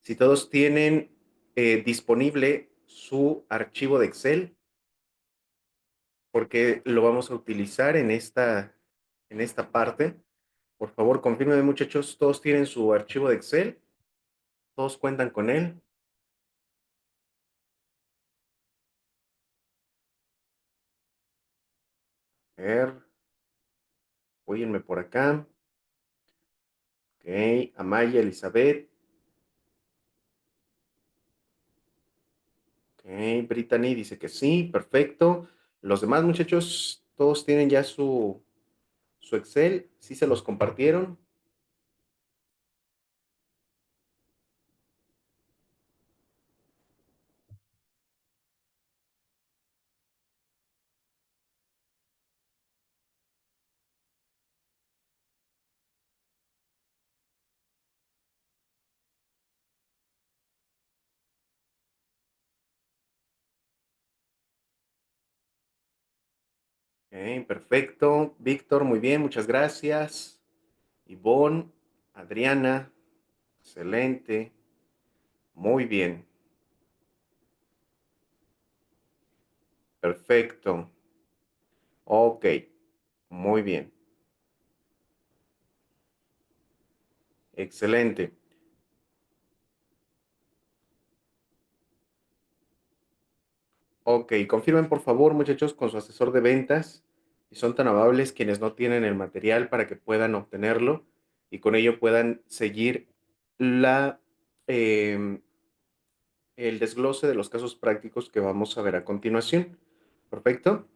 Si todos tienen disponible su archivo de Excel, porque lo vamos a utilizar en esta parte. Por favor, confirmen, muchachos, todos tienen su archivo de Excel, todos cuentan con él. A ver, óyenme por acá. Ok, Amaya, Elizabeth. Ok, Brittany dice que sí, perfecto. Los demás muchachos, todos tienen ya su Excel, sí se los compartieron. Ok, perfecto. Víctor, muy bien, muchas gracias. Ivonne, Adriana, excelente, muy bien, perfecto. Ok, muy bien, excelente. Ok, confirmen por favor, muchachos, con su asesor de ventas, si son tan amables quienes no tienen el material para que puedan obtenerlo y con ello puedan seguir la, em, el desglose de los casos prácticos que vamos a ver a continuación. Perfecto.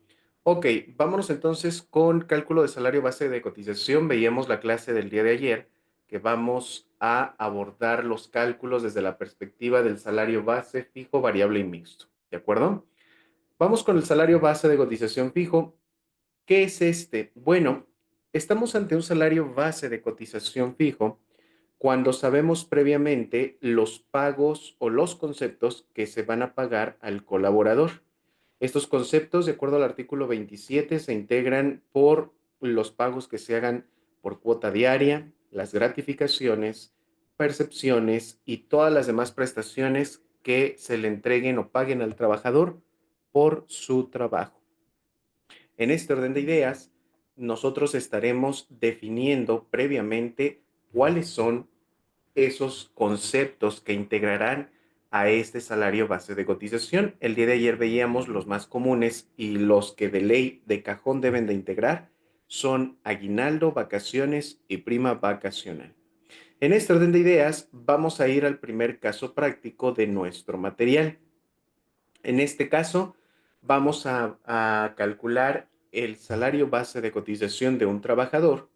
Ok, vámonos entonces con cálculo de salario base de cotización. Veíamos la clase del día de ayer que vamos a abordar los cálculos desde la perspectiva del salario base fijo, variable y mixto. ¿De acuerdo? Vamos con el salario base de cotización fijo. ¿Qué es este? Bueno, estamos ante un salario base de cotización fijo cuando sabemos previamente los pagos o los conceptos que se van a pagar al colaborador. Estos conceptos, de acuerdo al artículo 27, se integran por los pagos que se hagan por cuota diaria, las gratificaciones, percepciones y todas las demás prestaciones que se le entreguen o paguen al trabajador por su trabajo. En este orden de ideas, nosotros estaremos definiendo previamente cuáles son esos conceptos que integrarán a este salario base de cotización. El día de ayer veíamos los más comunes y los que de ley de cajón deben de integrar son aguinaldo, vacaciones y prima vacacional. En este orden de ideas, vamos a ir al primer caso práctico de nuestro material. En este caso, vamos a calcular el salario base de cotización de un trabajador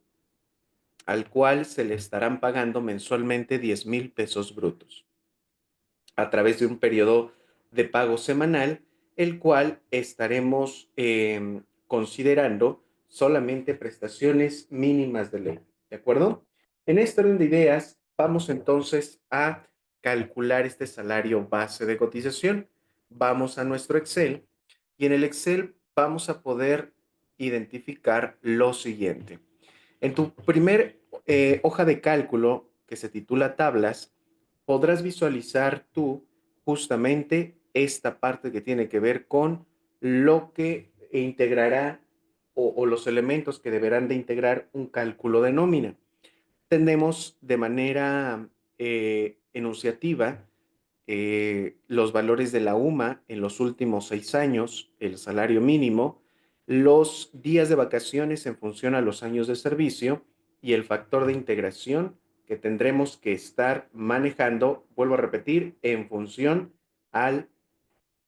al cual se le estarán pagando mensualmente 10,000 pesos brutos a través de un periodo de pago semanal, el cual estaremos considerando solamente prestaciones mínimas de ley. ¿De acuerdo? En este orden de ideas, vamos entonces a calcular este salario base de cotización. Vamos a nuestro Excel y en el Excel vamos a poder identificar lo siguiente. En tu primer hoja de cálculo que se titula tablas, podrás visualizar tú justamente esta parte que tiene que ver con lo que integrará o los elementos que deberán de integrar un cálculo de nómina. Tenemos de manera enunciativa los valores de la UMA en los últimos 6 años, el salario mínimo, los días de vacaciones en función a los años de servicio y el factor de integración que tendremos que estar manejando, vuelvo a repetir, en función a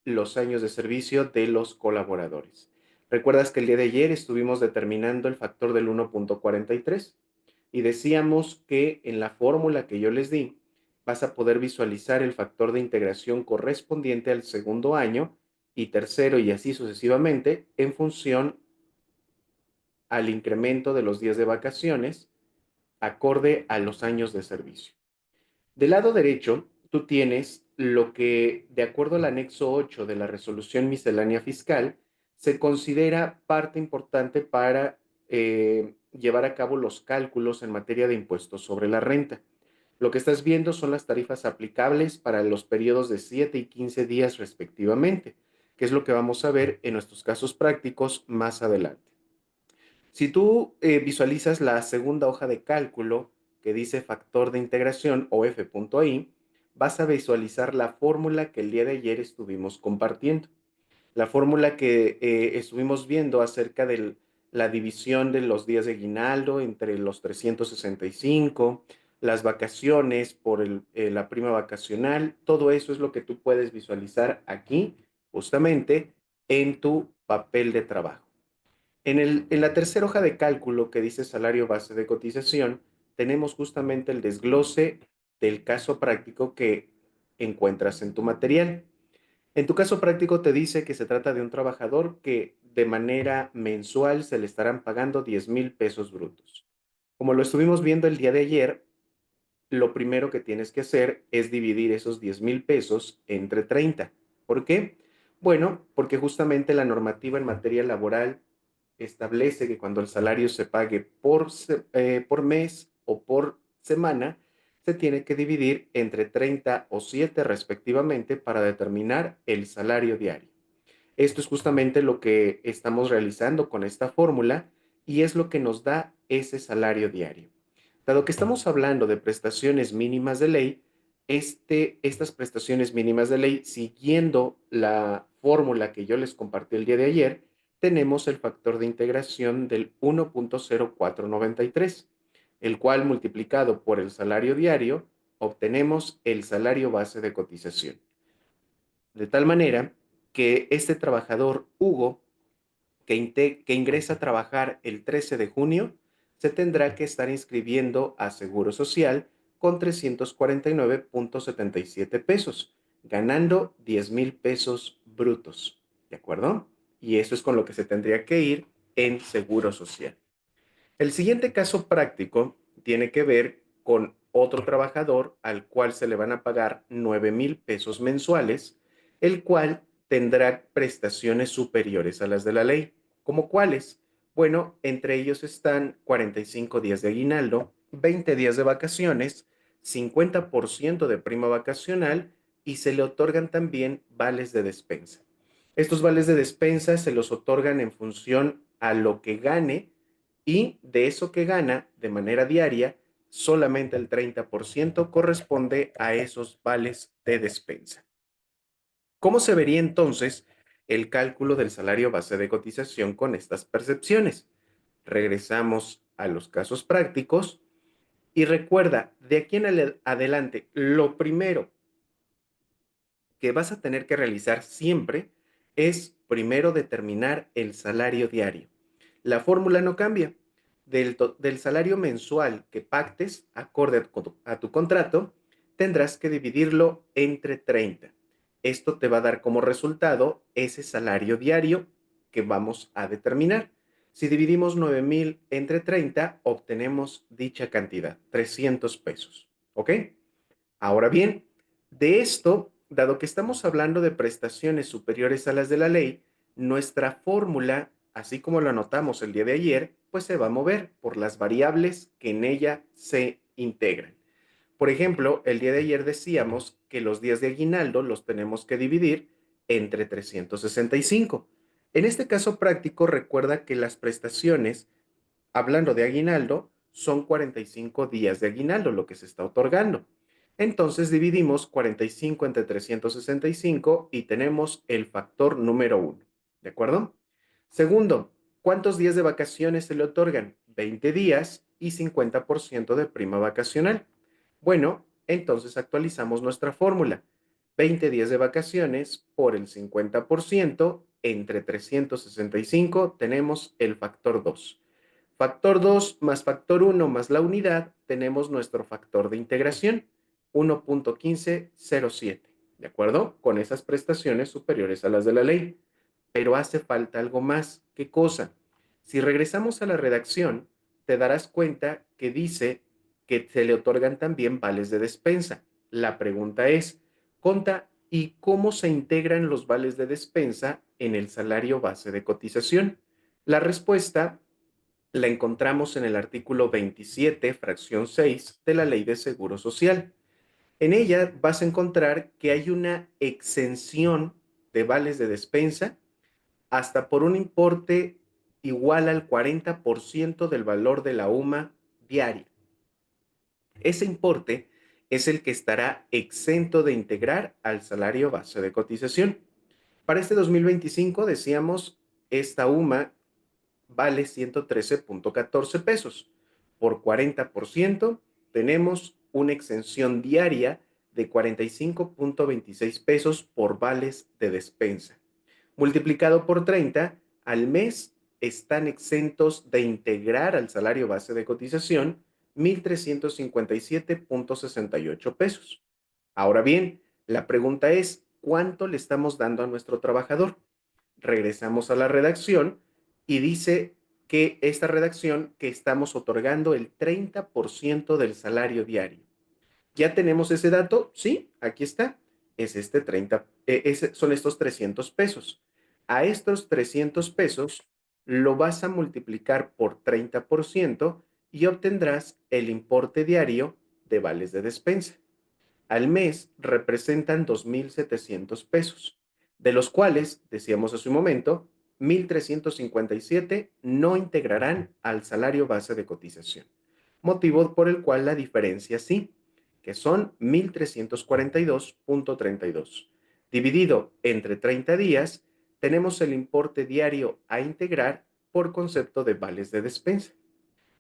los años de servicio de los colaboradores. ¿Recuerdas que el día de ayer estuvimos determinando el factor del 1,43? Y decíamos que en la fórmula que yo les di, vas a poder visualizar el factor de integración correspondiente al segundo año y tercero y así sucesivamente en función al incremento de los días de vacaciones acorde a los años de servicio. Del lado derecho, tú tienes lo que, de acuerdo al anexo 8 de la resolución miscelánea fiscal, se considera parte importante para llevar a cabo los cálculos en materia de impuestos sobre la renta. Lo que estás viendo son las tarifas aplicables para los periodos de 7 y 15 días respectivamente, que es lo que vamos a ver en nuestros casos prácticos más adelante. Si tú visualizas la segunda hoja de cálculo que dice factor de integración o F.I, vas a visualizar la fórmula que el día de ayer estuvimos compartiendo. La fórmula que estuvimos viendo acerca de la división de los días de aguinaldo entre los 365, las vacaciones por la prima vacacional, todo eso es lo que tú puedes visualizar aquí, justamente en tu papel de trabajo. En la tercera hoja de cálculo que dice salario base de cotización, tenemos justamente el desglose del caso práctico que encuentras en tu material. En tu caso práctico te dice que se trata de un trabajador que de manera mensual se le estarán pagando 10,000 pesos brutos. Como lo estuvimos viendo el día de ayer, lo primero que tienes que hacer es dividir esos 10,000 pesos entre 30. ¿Por qué? Bueno, porque justamente la normativa en materia laboral establece que cuando el salario se pague por mes o por semana, se tiene que dividir entre 30 o 7 respectivamente para determinar el salario diario. Esto es justamente lo que estamos realizando con esta fórmula y es lo que nos da ese salario diario. Dado que estamos hablando de prestaciones mínimas de ley, estas prestaciones mínimas de ley, siguiendo la fórmula que yo les compartí el día de ayer, tenemos el factor de integración del 1.0493, el cual multiplicado por el salario diario, obtenemos el salario base de cotización. De tal manera que este trabajador, Hugo, que ingresa a trabajar el 13 de junio, se tendrá que estar inscribiendo a Seguro Social con 349.77 pesos, ganando 10,000 pesos brutos. ¿De acuerdo? Y eso es con lo que se tendría que ir en Seguro Social. El siguiente caso práctico tiene que ver con otro trabajador al cual se le van a pagar 9,000 pesos mensuales, el cual tendrá prestaciones superiores a las de la ley. ¿Cómo cuáles? Bueno, entre ellos están 45 días de aguinaldo, 20 días de vacaciones, 50% de prima vacacional y se le otorgan también vales de despensa. Estos vales de despensa se los otorgan en función a lo que gane y de eso que gana de manera diaria, solamente el 30% corresponde a esos vales de despensa. ¿Cómo se vería entonces el cálculo del salario base de cotización con estas percepciones? Regresamos a los casos prácticos y recuerda, de aquí en adelante, lo primero que vas a tener que realizar siempre es primero determinar el salario diario. La fórmula no cambia. Del salario mensual que pactes acorde a tu contrato, tendrás que dividirlo entre 30. Esto te va a dar como resultado ese salario diario que vamos a determinar. Si dividimos 9,000 entre 30, obtenemos dicha cantidad, 300 pesos. ¿Ok? Ahora bien, de esto, dado que estamos hablando de prestaciones superiores a las de la ley, nuestra fórmula, así como lo anotamos el día de ayer, pues se va a mover por las variables que en ella se integran. Por ejemplo, el día de ayer decíamos que los días de aguinaldo los tenemos que dividir entre 365. En este caso práctico, recuerda que las prestaciones, hablando de aguinaldo, son 45 días de aguinaldo lo que se está otorgando. Entonces dividimos 45 entre 365 y tenemos el factor número 1. ¿De acuerdo? Segundo, ¿cuántos días de vacaciones se le otorgan? 20 días y 50% de prima vacacional. Bueno, entonces actualizamos nuestra fórmula. 20 días de vacaciones por el 50% entre 365 tenemos el factor 2. Factor 2 más factor 1 más la unidad, tenemos nuestro factor de integración, 1.1507, ¿de acuerdo? Con esas prestaciones superiores a las de la ley. Pero hace falta algo más. ¿Qué cosa? Si regresamos a la redacción, te darás cuenta que dice que se le otorgan también vales de despensa. La pregunta es, Conta, ¿y cómo se integran los vales de despensa en el salario base de cotización? La respuesta La encontramos en el artículo 27, fracción 6 de la Ley de Seguro Social. En ella vas a encontrar que hay una exención de vales de despensa hasta por un importe igual al 40% del valor de la UMA diaria. Ese importe es el que estará exento de integrar al salario base de cotización. Para este 2025, decíamos, esta UMA vale 113.14 pesos. Por 40% tenemos una exención diaria de 45.26 pesos por vales de despensa. Multiplicado por 30, al mes están exentos de integrar al salario base de cotización 1,357.68 pesos. Ahora bien, la pregunta es, ¿cuánto le estamos dando a nuestro trabajador? Regresamos a la redacción y dice que esta redacción que estamos otorgando el 30% del salario diario. ¿Ya tenemos ese dato? Sí, aquí está. Es este 30, son estos 300 pesos. A estos 300 pesos lo vas a multiplicar por 30% y obtendrás el importe diario de vales de despensa. Al mes representan 2,700 pesos, de los cuales, decíamos hace un momento, 1,357 no integrarán al salario base de cotización, motivo por el cual la diferencia sí, que son 1,342.32. Dividido entre 30 días, tenemos el importe diario a integrar por concepto de vales de despensa.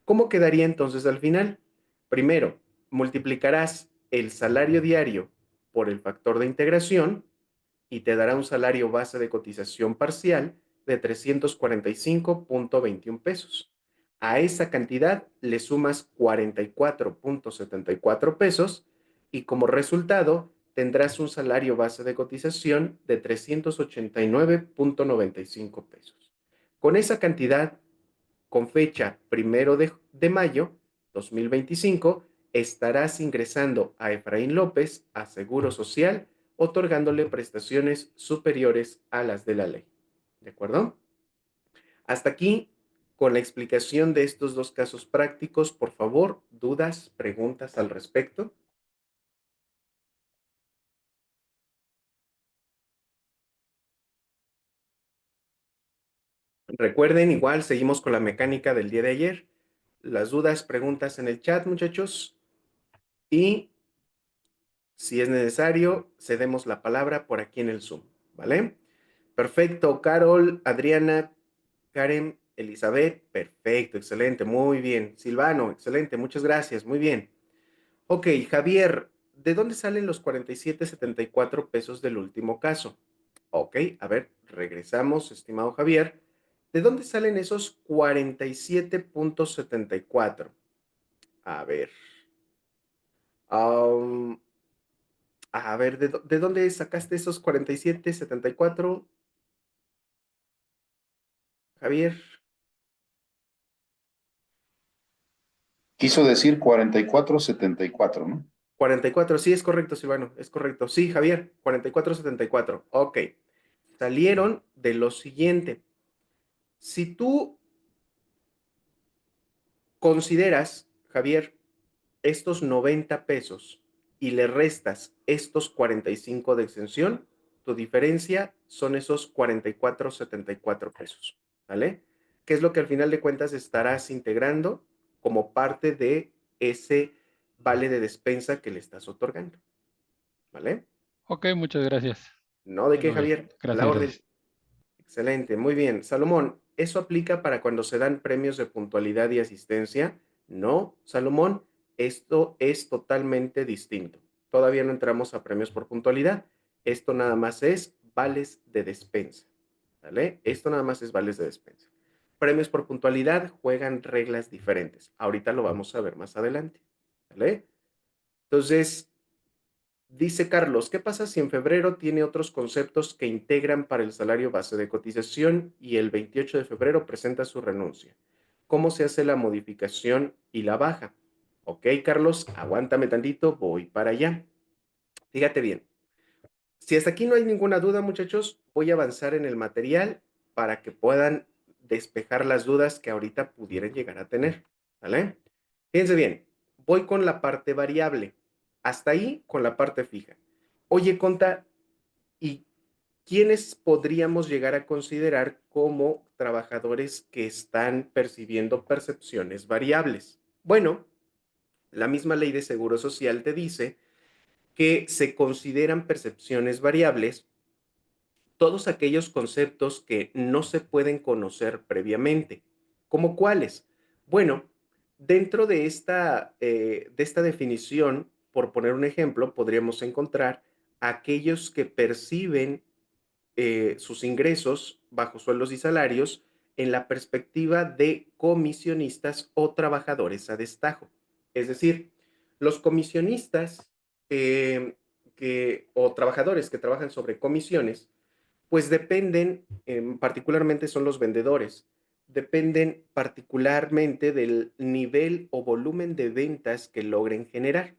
¿Cómo quedaría entonces al final? Primero, multiplicarás el salario diario por el factor de integración y te dará un salario base de cotización parcial de 345.21 pesos. A esa cantidad le sumas 44.74 pesos y como resultado tendrás un salario base de cotización de 389.95 pesos. Con esa cantidad, con fecha 1 de mayo 2025, estarás ingresando a Efraín López a Seguro Social, otorgándole prestaciones superiores a las de la ley. ¿De acuerdo? Hasta aquí con la explicación de estos dos casos prácticos. Por favor, dudas, preguntas al respecto. Recuerden, igual seguimos con la mecánica del día de ayer. Las dudas, preguntas en el chat, muchachos. Y si es necesario, cedemos la palabra por aquí en el Zoom, ¿vale? Perfecto, Carol, Adriana, Karen, Elizabeth, perfecto, excelente, muy bien. Silvano, excelente, muchas gracias, muy bien. Ok, Javier, ¿de dónde salen los 47.74 pesos del último caso? Ok, a ver, regresamos, estimado Javier. ¿De dónde salen esos 47.74? A ver. Um, A ver, ¿de dónde sacaste esos 47.74, Javier? Quiso decir 44,74, ¿no? 44, sí, es correcto, Silvano, es correcto. Sí, Javier, 44.74. Ok. Salieron de lo siguiente. Si tú consideras, Javier, estos 90 pesos y le restas estos 45 de exención, tu diferencia son esos 44.74 pesos, ¿vale? ¿Qué es lo que al final de cuentas estarás integrando como parte de ese vale de despensa que le estás otorgando, ¿vale? Ok, muchas gracias. No, ¿de Ya qué, lo vi. Javier? A la Gracias, orden. gracias. Excelente, muy bien. Salomón, ¿eso aplica para cuando se dan premios de puntualidad y asistencia? No, Salomón, esto es totalmente distinto. Todavía no entramos a premios por puntualidad. Esto nada más es vales de despensa. ¿Vale? Esto nada más es vales de despensa. Premios por puntualidad juegan reglas diferentes. Ahorita lo vamos a ver más adelante. ¿Vale? Entonces, dice Carlos, ¿qué pasa si en febrero tiene otros conceptos que integran para el salario base de cotización y el 28 de febrero presenta su renuncia? ¿Cómo se hace la modificación y la baja? Ok, Carlos, aguántame tantito, voy para allá. Fíjate bien. Si hasta aquí no hay ninguna duda, muchachos, voy a avanzar en el material para que puedan despejar las dudas que ahorita pudieran llegar a tener, ¿vale? Fíjense bien, voy con la parte variable. Hasta ahí con la parte fija. Oye, Conta, ¿y quiénes podríamos llegar a considerar como trabajadores que están percibiendo percepciones variables? Bueno, la misma ley de seguro social te dice que se consideran percepciones variables todos aquellos conceptos que no se pueden conocer previamente. ¿Cómo cuáles? Bueno, dentro de esta definición, por poner un ejemplo, podríamos encontrar aquellos que perciben sus ingresos bajo sueldos y salarios en la perspectiva de comisionistas o trabajadores a destajo. Es decir, los comisionistas o trabajadores que trabajan sobre comisiones pues dependen, particularmente son los vendedores, dependen particularmente del nivel o volumen de ventas que logren generar.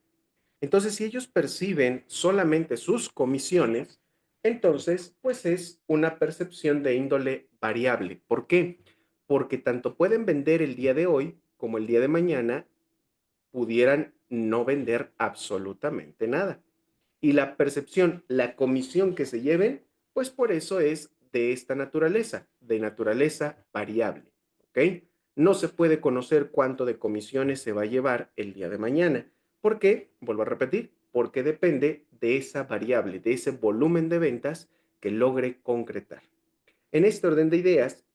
Entonces, si ellos perciben solamente sus comisiones, entonces, pues es una percepción de índole variable. ¿Por qué? Porque tanto pueden vender el día de hoy como el día de mañana pudieran no vender absolutamente nada. Y la percepción, la comisión que se lleven, pues por eso es de esta naturaleza, de naturaleza variable, ¿ok? No se puede conocer cuánto de comisiones se va a llevar el día de mañana. ¿Por qué? Vuelvo a repetir, porque depende de esa variable, de ese volumen de ventas que logre concretar. En este orden de ideas,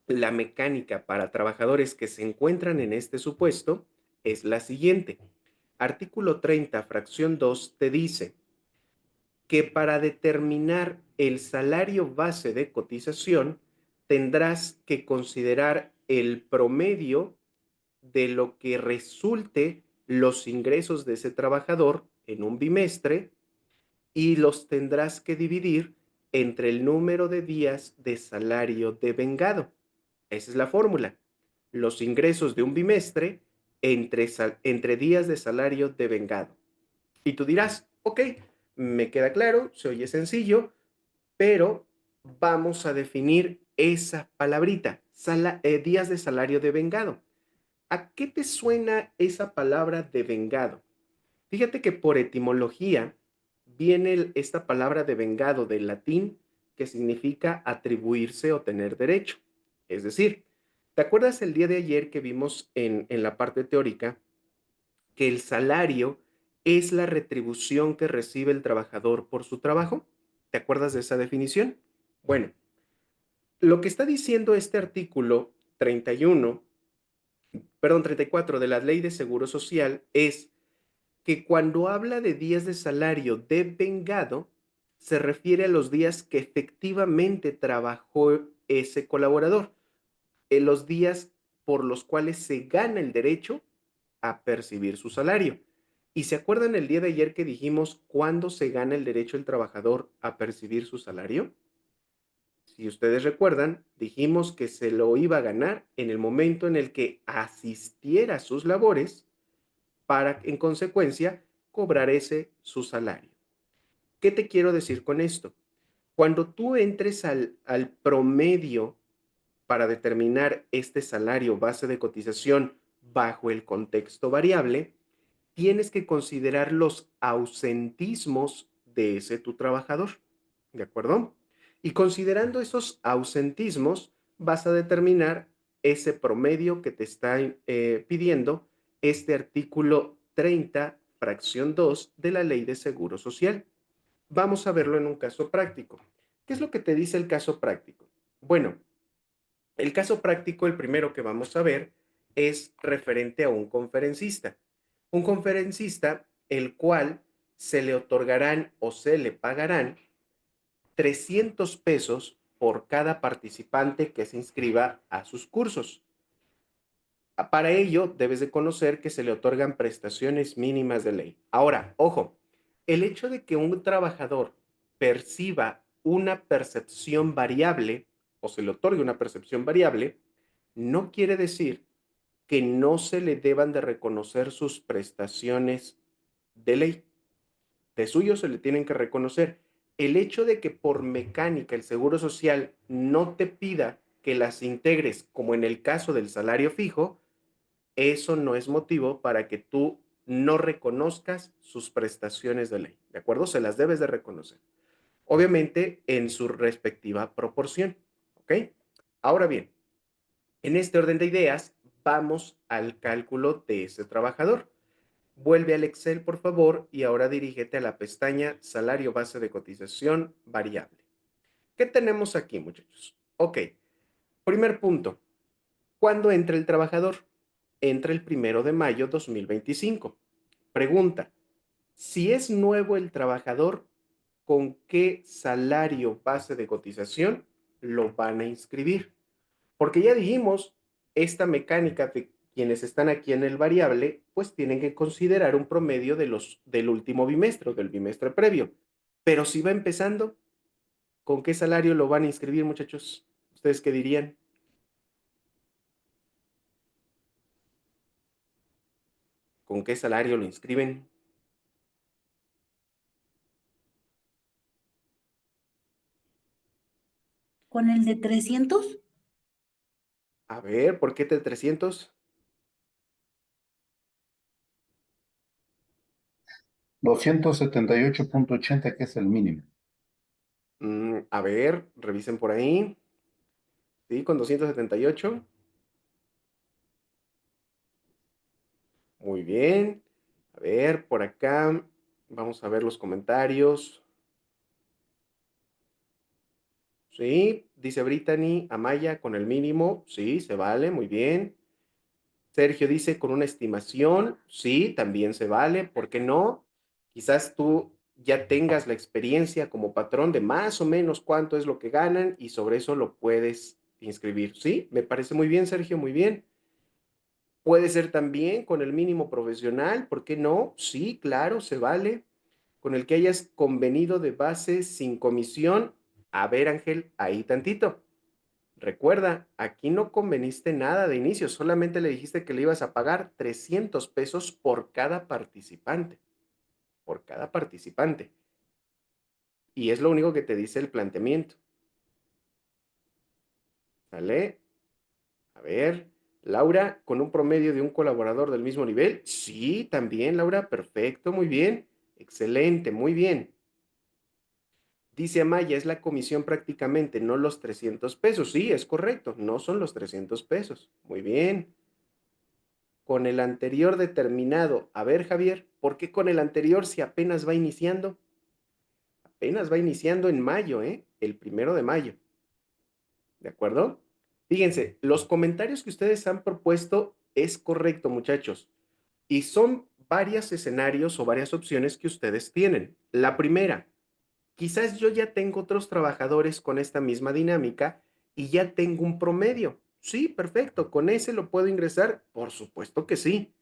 la mecánica para trabajadores que se encuentran en este supuesto es la siguiente. Artículo 30, fracción 2, te dice que para determinar el salario base de cotización tendrás que considerar el promedio de lo que resulte los ingresos de ese trabajador en un bimestre y los tendrás que dividir entre el número de días de salario devengado. Esa es la fórmula. Los ingresos de un bimestre entre días de salario devengado. Y tú dirás, ok, me queda claro, se oye sencillo, pero vamos a definir esa palabrita, días de salario devengado. ¿A qué te suena esa palabra devengado? Fíjate que por etimología viene esta palabra devengado del latín que significa atribuirse o tener derecho. Es decir, ¿te acuerdas el día de ayer que vimos en la parte teórica que el salario es la retribución que recibe el trabajador por su trabajo? ¿Te acuerdas de esa definición? Bueno, lo que está diciendo este artículo 31, perdón, 34 de la Ley de Seguro Social es que cuando habla de días de salario devengado, se refiere a los días que efectivamente trabajó ese colaborador, en los días por los cuales se gana el derecho a percibir su salario. ¿Y se acuerdan el día de ayer que dijimos cuándo se gana el derecho el trabajador a percibir su salario? Si ustedes recuerdan, dijimos que se lo iba a ganar en el momento en el que asistiera a sus labores para, en consecuencia, cobrar ese su salario. ¿Qué te quiero decir con esto? Cuando tú entres al promedio para determinar este salario base de cotización bajo el contexto variable, tienes que considerar los ausentismos de ese tu trabajador, ¿de acuerdo? Y considerando esos ausentismos, vas a determinar ese promedio que te está pidiendo este artículo 30, fracción 2 de la Ley de Seguro Social. Vamos a verlo en un caso práctico. ¿Qué es lo que te dice el caso práctico? Bueno, el caso práctico, el primero que vamos a ver, es referente a un conferencista. Un conferencista el cual se le otorgarán o se le pagarán 300 pesos por cada participante que se inscriba a sus cursos. Para ello, debes de conocer que se le otorgan prestaciones mínimas de ley. Ahora, ojo, el hecho de que un trabajador perciba una percepción variable o se le otorgue una percepción variable, no quiere decir que no se le deban de reconocer sus prestaciones de ley. De suyo se le tienen que reconocer. El hecho de que por mecánica el Seguro Social no te pida que las integres, como en el caso del salario fijo, eso no es motivo para que tú no reconozcas sus prestaciones de ley, ¿de acuerdo? Se las debes de reconocer. Obviamente en su respectiva proporción, ¿ok? Ahora bien, en este orden de ideas, vamos al cálculo de ese trabajador. Vuelve al Excel, por favor, y ahora dirígete a la pestaña Salario Base de Cotización Variable. ¿Qué tenemos aquí, muchachos? Ok, primer punto. ¿Cuándo entra el trabajador? Entra el 1 de mayo 2025. Pregunta, si es nuevo el trabajador, ¿con qué salario base de cotización lo van a inscribir? Porque ya dijimos, esta mecánica de quienes están aquí en el variable, pues tienen que considerar un promedio del último bimestre o del bimestre previo. Pero si va empezando, ¿con qué salario lo van a inscribir, muchachos? ¿Ustedes qué dirían? ¿Con qué salario lo inscriben? ¿Con el de 300? A ver, ¿por qué de 300? 278.80, que es el mínimo. A ver, revisen por ahí. ¿Sí? Con 278. Muy bien. A ver, por acá. Vamos a ver los comentarios. Sí, dice Brittany, Amaya, con el mínimo. Sí, se vale, muy bien. Sergio dice con una estimación. Sí, también se vale. ¿Por qué no? Quizás tú ya tengas la experiencia como patrón de más o menos cuánto es lo que ganan y sobre eso lo puedes inscribir. Sí, me parece muy bien, Sergio, muy bien. Puede ser también con el mínimo profesional, ¿por qué no? Sí, claro, se vale. Con el que hayas convenido de base sin comisión. A ver, Ángel, ahí tantito. Recuerda, aquí no conveniste nada de inicio, solamente le dijiste que le ibas a pagar 300 pesos por cada participante, por cada participante. Y es lo único que te dice el planteamiento. ¿Sale? A ver, Laura, ¿con un promedio de un colaborador del mismo nivel? Sí, también, Laura, perfecto, muy bien, excelente, muy bien. Dice Amaya, es la comisión prácticamente, no los 300 pesos. Sí, es correcto, no son los 300 pesos. Muy bien. Con el anterior determinado. A ver, Javier, ¿por qué con el anterior si apenas va iniciando? Apenas va iniciando en mayo, ¿eh? El 1 de mayo. ¿De acuerdo? Fíjense, los comentarios que ustedes han propuesto es correcto, muchachos. Y son varios escenarios o varias opciones que ustedes tienen. La primera, quizás yo ya tengo otros trabajadores con esta misma dinámica y ya tengo un promedio. Sí, perfecto. ¿Con ese lo puedo ingresar? Por supuesto que sí.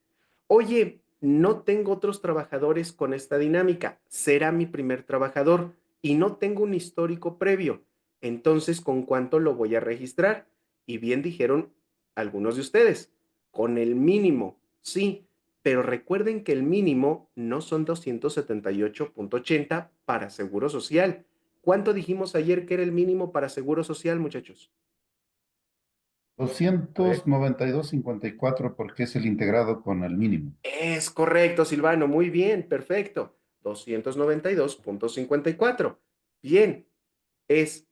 Oye, no tengo otros trabajadores con esta dinámica. Será mi primer trabajador y no tengo un histórico previo. Entonces, ¿con cuánto lo voy a registrar? Y bien dijeron algunos de ustedes, con el mínimo, sí, pero recuerden que el mínimo no son 278.80 para Seguro Social. ¿Cuánto dijimos ayer que era el mínimo para Seguro Social, muchachos? A ver. 292.54 porque es el integrado con el mínimo. Es correcto, Silvano. Muy bien, perfecto. 292.54. Bien, es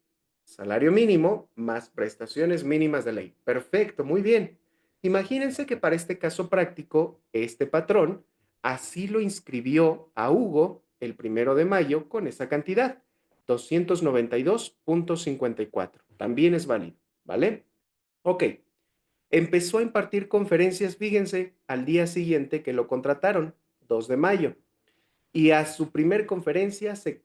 salario mínimo más prestaciones mínimas de ley. Perfecto, muy bien. Imagínense que para este caso práctico, este patrón así lo inscribió a Hugo el 1 de mayo con esa cantidad, 292.54. También es válido, ¿vale? Ok. Empezó a impartir conferencias, fíjense, al día siguiente que lo contrataron, 2 de mayo. Y a su primer conferencia se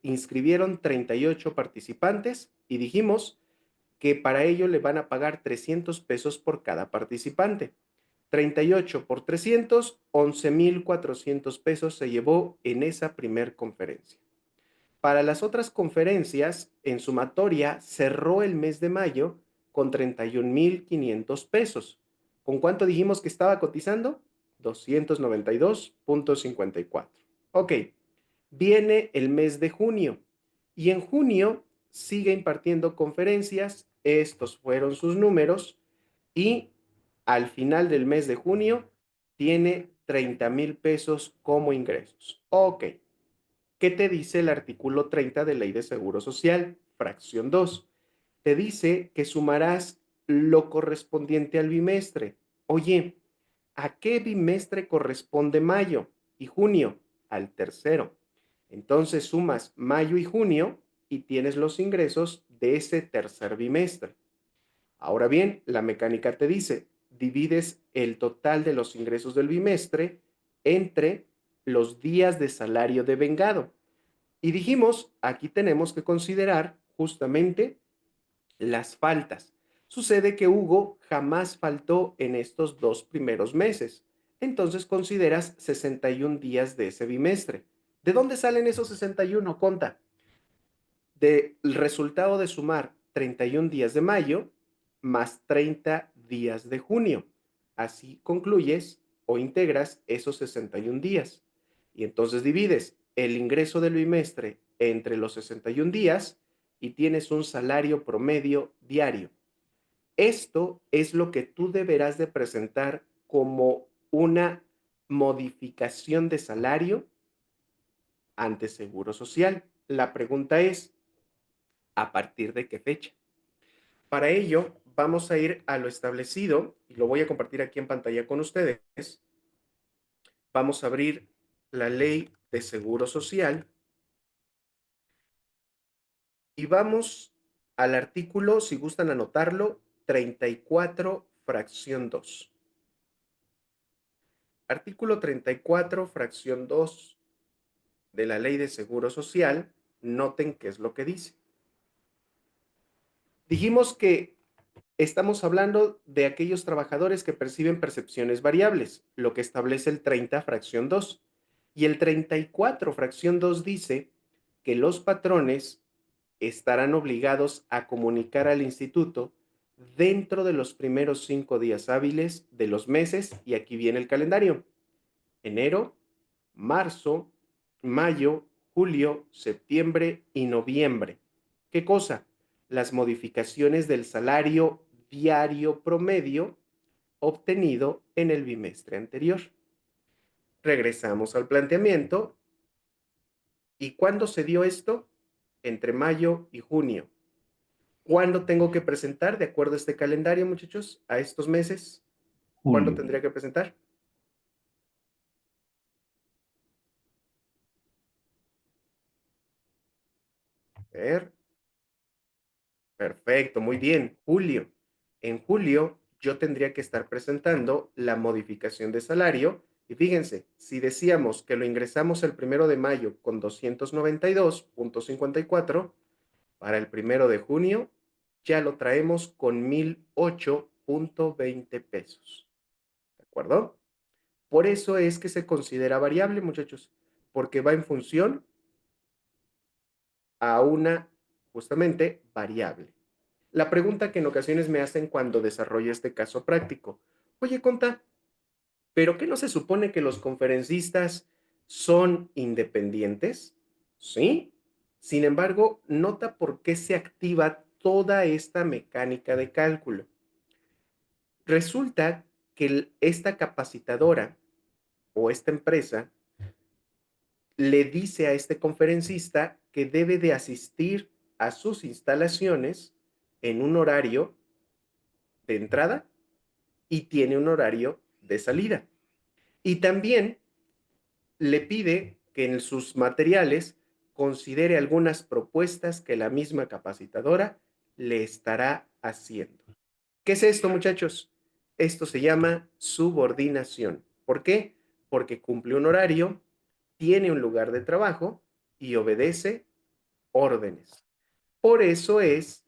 inscribieron 38 participantes y dijimos que para ello le van a pagar 300 pesos por cada participante. 38 por 300, 11,400 pesos se llevó en esa primer conferencia. Para las otras conferencias, en sumatoria, cerró el mes de mayo con 31,500 pesos. ¿Con cuánto dijimos que estaba cotizando? 292.54. Ok, viene el mes de junio y en junio sigue impartiendo conferencias estos fueron sus números y al final del mes de junio tiene 30,000 pesos como ingresos. Ok, ¿qué te dice el artículo 30 de Ley de Seguro Social? Fracción 2. Te dice que sumarás lo correspondiente al bimestre. Oye, ¿a qué bimestre corresponde mayo y junio? Al tercero. Entonces sumas mayo y junio y tienes los ingresos de ese tercer bimestre. Ahora bien, la mecánica te dice, divides el total de los ingresos del bimestre entre los días de salario devengado. Y dijimos, aquí tenemos que considerar justamente las faltas. Sucede que Hugo jamás faltó en estos 2 primeros meses. Entonces consideras 61 días de ese bimestre. ¿De dónde salen esos 61? Conta. Del resultado de sumar 31 días de mayo más 30 días de junio. Así concluyes o integras esos 61 días. Y entonces divides el ingreso del bimestre entre los 61 días y tienes un salario promedio diario. Esto es lo que tú deberás de presentar como una modificación de salario ante Seguro Social. La pregunta es, ¿a partir de qué fecha? Para ello, vamos a ir a lo establecido y lo voy a compartir aquí en pantalla con ustedes. Vamos a abrir la Ley de Seguro Social y vamos al artículo, si gustan anotarlo, 34, fracción 2. Artículo 34, fracción 2 de la Ley de Seguro Social. Noten qué es lo que dice. Dijimos que estamos hablando de aquellos trabajadores que perciben percepciones variables, lo que establece el 30, fracción 2. Y el 34, fracción 2 dice que los patrones estarán obligados a comunicar al instituto dentro de los primeros 5 días hábiles de los meses, y aquí viene el calendario: enero, marzo, mayo, julio, septiembre y noviembre. ¿Qué cosa? Las modificaciones del salario diario promedio obtenido en el bimestre anterior. Regresamos al planteamiento. ¿Y cuándo se dio esto? Entre mayo y junio. ¿Cuándo tengo que presentar, de acuerdo a este calendario, muchachos, a estos meses? ¿Cuándo Julio. tendría que presentar? A ver. Perfecto, muy bien. Julio. En julio yo tendría que estar presentando la modificación de salario. Y fíjense, si decíamos que lo ingresamos el 1 de mayo con 292,54, para el 1 de junio ya lo traemos con 1,008,20 pesos. ¿De acuerdo? Por eso es que se considera variable, muchachos, porque va en función a una justamente variable. La pregunta que en ocasiones me hacen cuando desarrollo este caso práctico: oye, Conta, ¿pero qué no se supone que los conferencistas son independientes? Sí. Sin embargo, nota por qué se activa toda esta mecánica de cálculo. Resulta que esta capacitadora o esta empresa le dice a este conferencista que debe de asistir a sus instalaciones en un horario de entrada y tiene un horario de salida. Y también le pide que en sus materiales considere algunas propuestas que la misma capacitadora le estará haciendo. ¿Qué es esto, muchachos? Esto se llama subordinación. ¿Por qué? Porque cumple un horario, tiene un lugar de trabajo y obedece órdenes. Por eso es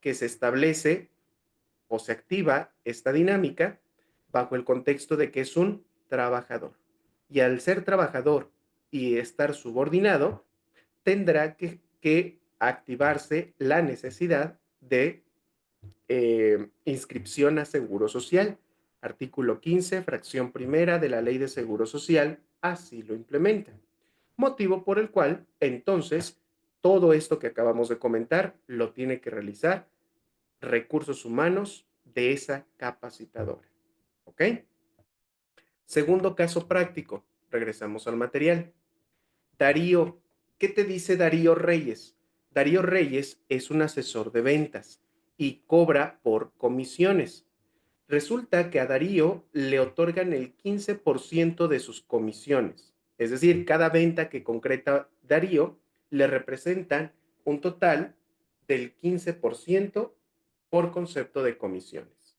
que se establece o se activa esta dinámica bajo el contexto de que es un trabajador. Y al ser trabajador y estar subordinado, tendrá que activarse la necesidad de inscripción a Seguro Social. Artículo 15, fracción primera de la Ley de Seguro Social, así lo implementa. Motivo por el cual, entonces, todo esto que acabamos de comentar lo tiene que realizar recursos humanos de esa capacitadora. ¿Ok? Segundo caso práctico. Regresamos al material. Darío, ¿qué te dice Darío Reyes? Darío Reyes es un asesor de ventas y cobra por comisiones. Resulta que a Darío le otorgan el 15% de sus comisiones. Es decir, cada venta que concreta Darío le representan un total del 15% por concepto de comisiones.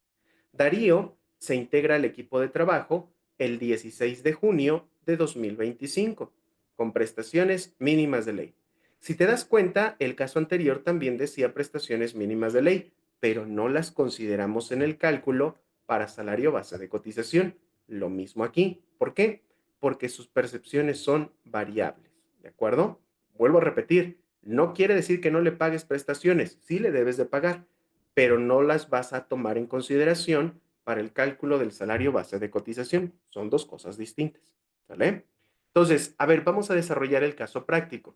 Darío se integra al equipo de trabajo el 16 de junio de 2025, con prestaciones mínimas de ley. Si te das cuenta, el caso anterior también decía prestaciones mínimas de ley, pero no las consideramos en el cálculo para salario base de cotización. Lo mismo aquí. ¿Por qué? Porque sus percepciones son variables. ¿De acuerdo? Vuelvo a repetir, no quiere decir que no le pagues prestaciones, sí le debes de pagar, pero no las vas a tomar en consideración para el cálculo del salario base de cotización. Son dos cosas distintas. ¿Sale? Entonces, a ver, vamos a desarrollar el caso práctico.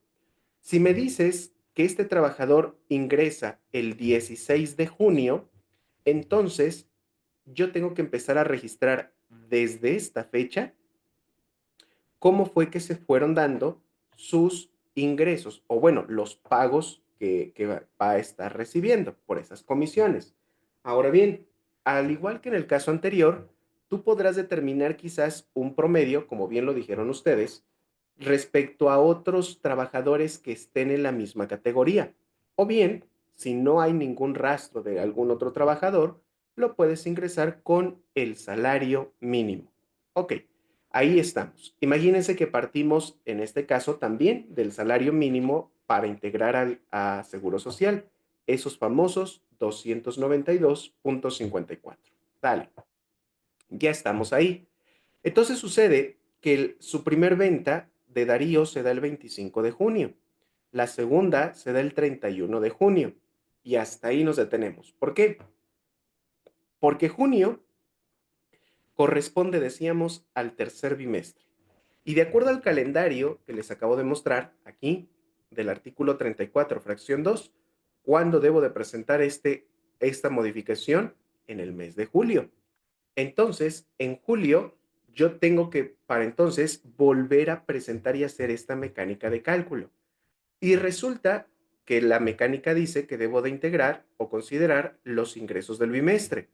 Si me dices que este trabajador ingresa el 16 de junio, entonces yo tengo que empezar a registrar desde esta fecha cómo fue que se fueron dando sus ingresos o bueno, los pagos que va a estar recibiendo por esas comisiones. Ahora bien, al igual que en el caso anterior, tú podrás determinar quizás un promedio, como bien lo dijeron ustedes, respecto a otros trabajadores que estén en la misma categoría. O bien, si no hay ningún rastro de algún otro trabajador, lo puedes ingresar con el salario mínimo. Ok, ahí estamos. Imagínense que partimos, en este caso, también del salario mínimo para integrar a Seguro Social, esos famosos 292.54. Dale, ya estamos ahí. Entonces sucede que su primer venta de Darío se da el 25 de junio, la segunda se da el 31 de junio y hasta ahí nos detenemos. ¿Por qué? Porque junio corresponde, decíamos, al tercer bimestre. Y de acuerdo al calendario que les acabo de mostrar aquí, del artículo 34, fracción 2, ¿cuándo debo de presentar esta modificación? En el mes de julio. Entonces, en julio, yo tengo que, para entonces, volver a presentar y hacer esta mecánica de cálculo. Y resulta que la mecánica dice que debo de integrar o considerar los ingresos del bimestre.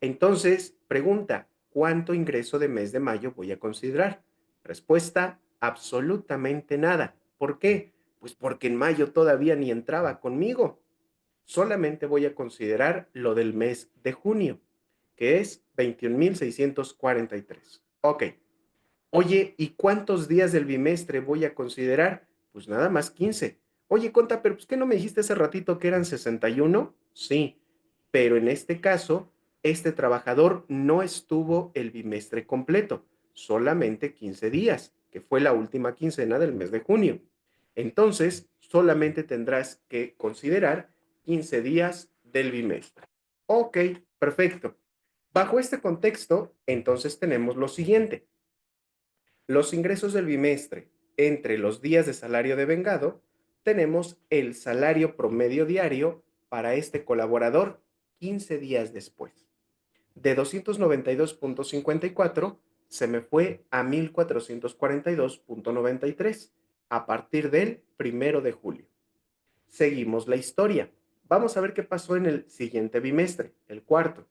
Entonces, pregunta, ¿cuánto ingreso de mes de mayo voy a considerar? Respuesta, absolutamente nada. ¿Por qué? Pues porque en mayo todavía ni entraba conmigo. Solamente voy a considerar lo del mes de junio, que es 21,643. Ok. Oye, ¿y cuántos días del bimestre voy a considerar? Pues nada más 15. Oye, Conta, pero pues ¿qué no me dijiste hace ratito que eran 61? Sí, pero en este caso, este trabajador no estuvo el bimestre completo, solamente 15 días, que fue la última quincena del mes de junio. Entonces, solamente tendrás que considerar 15 días del bimestre. Ok, perfecto. Bajo este contexto, entonces tenemos lo siguiente. Los ingresos del bimestre entre los días de salario devengado, tenemos el salario promedio diario para este colaborador 15 días después. De 292.54 se me fue a 1,442.93 a partir del 1 de julio. Seguimos la historia. Vamos a ver qué pasó en el siguiente bimestre, el cuarto.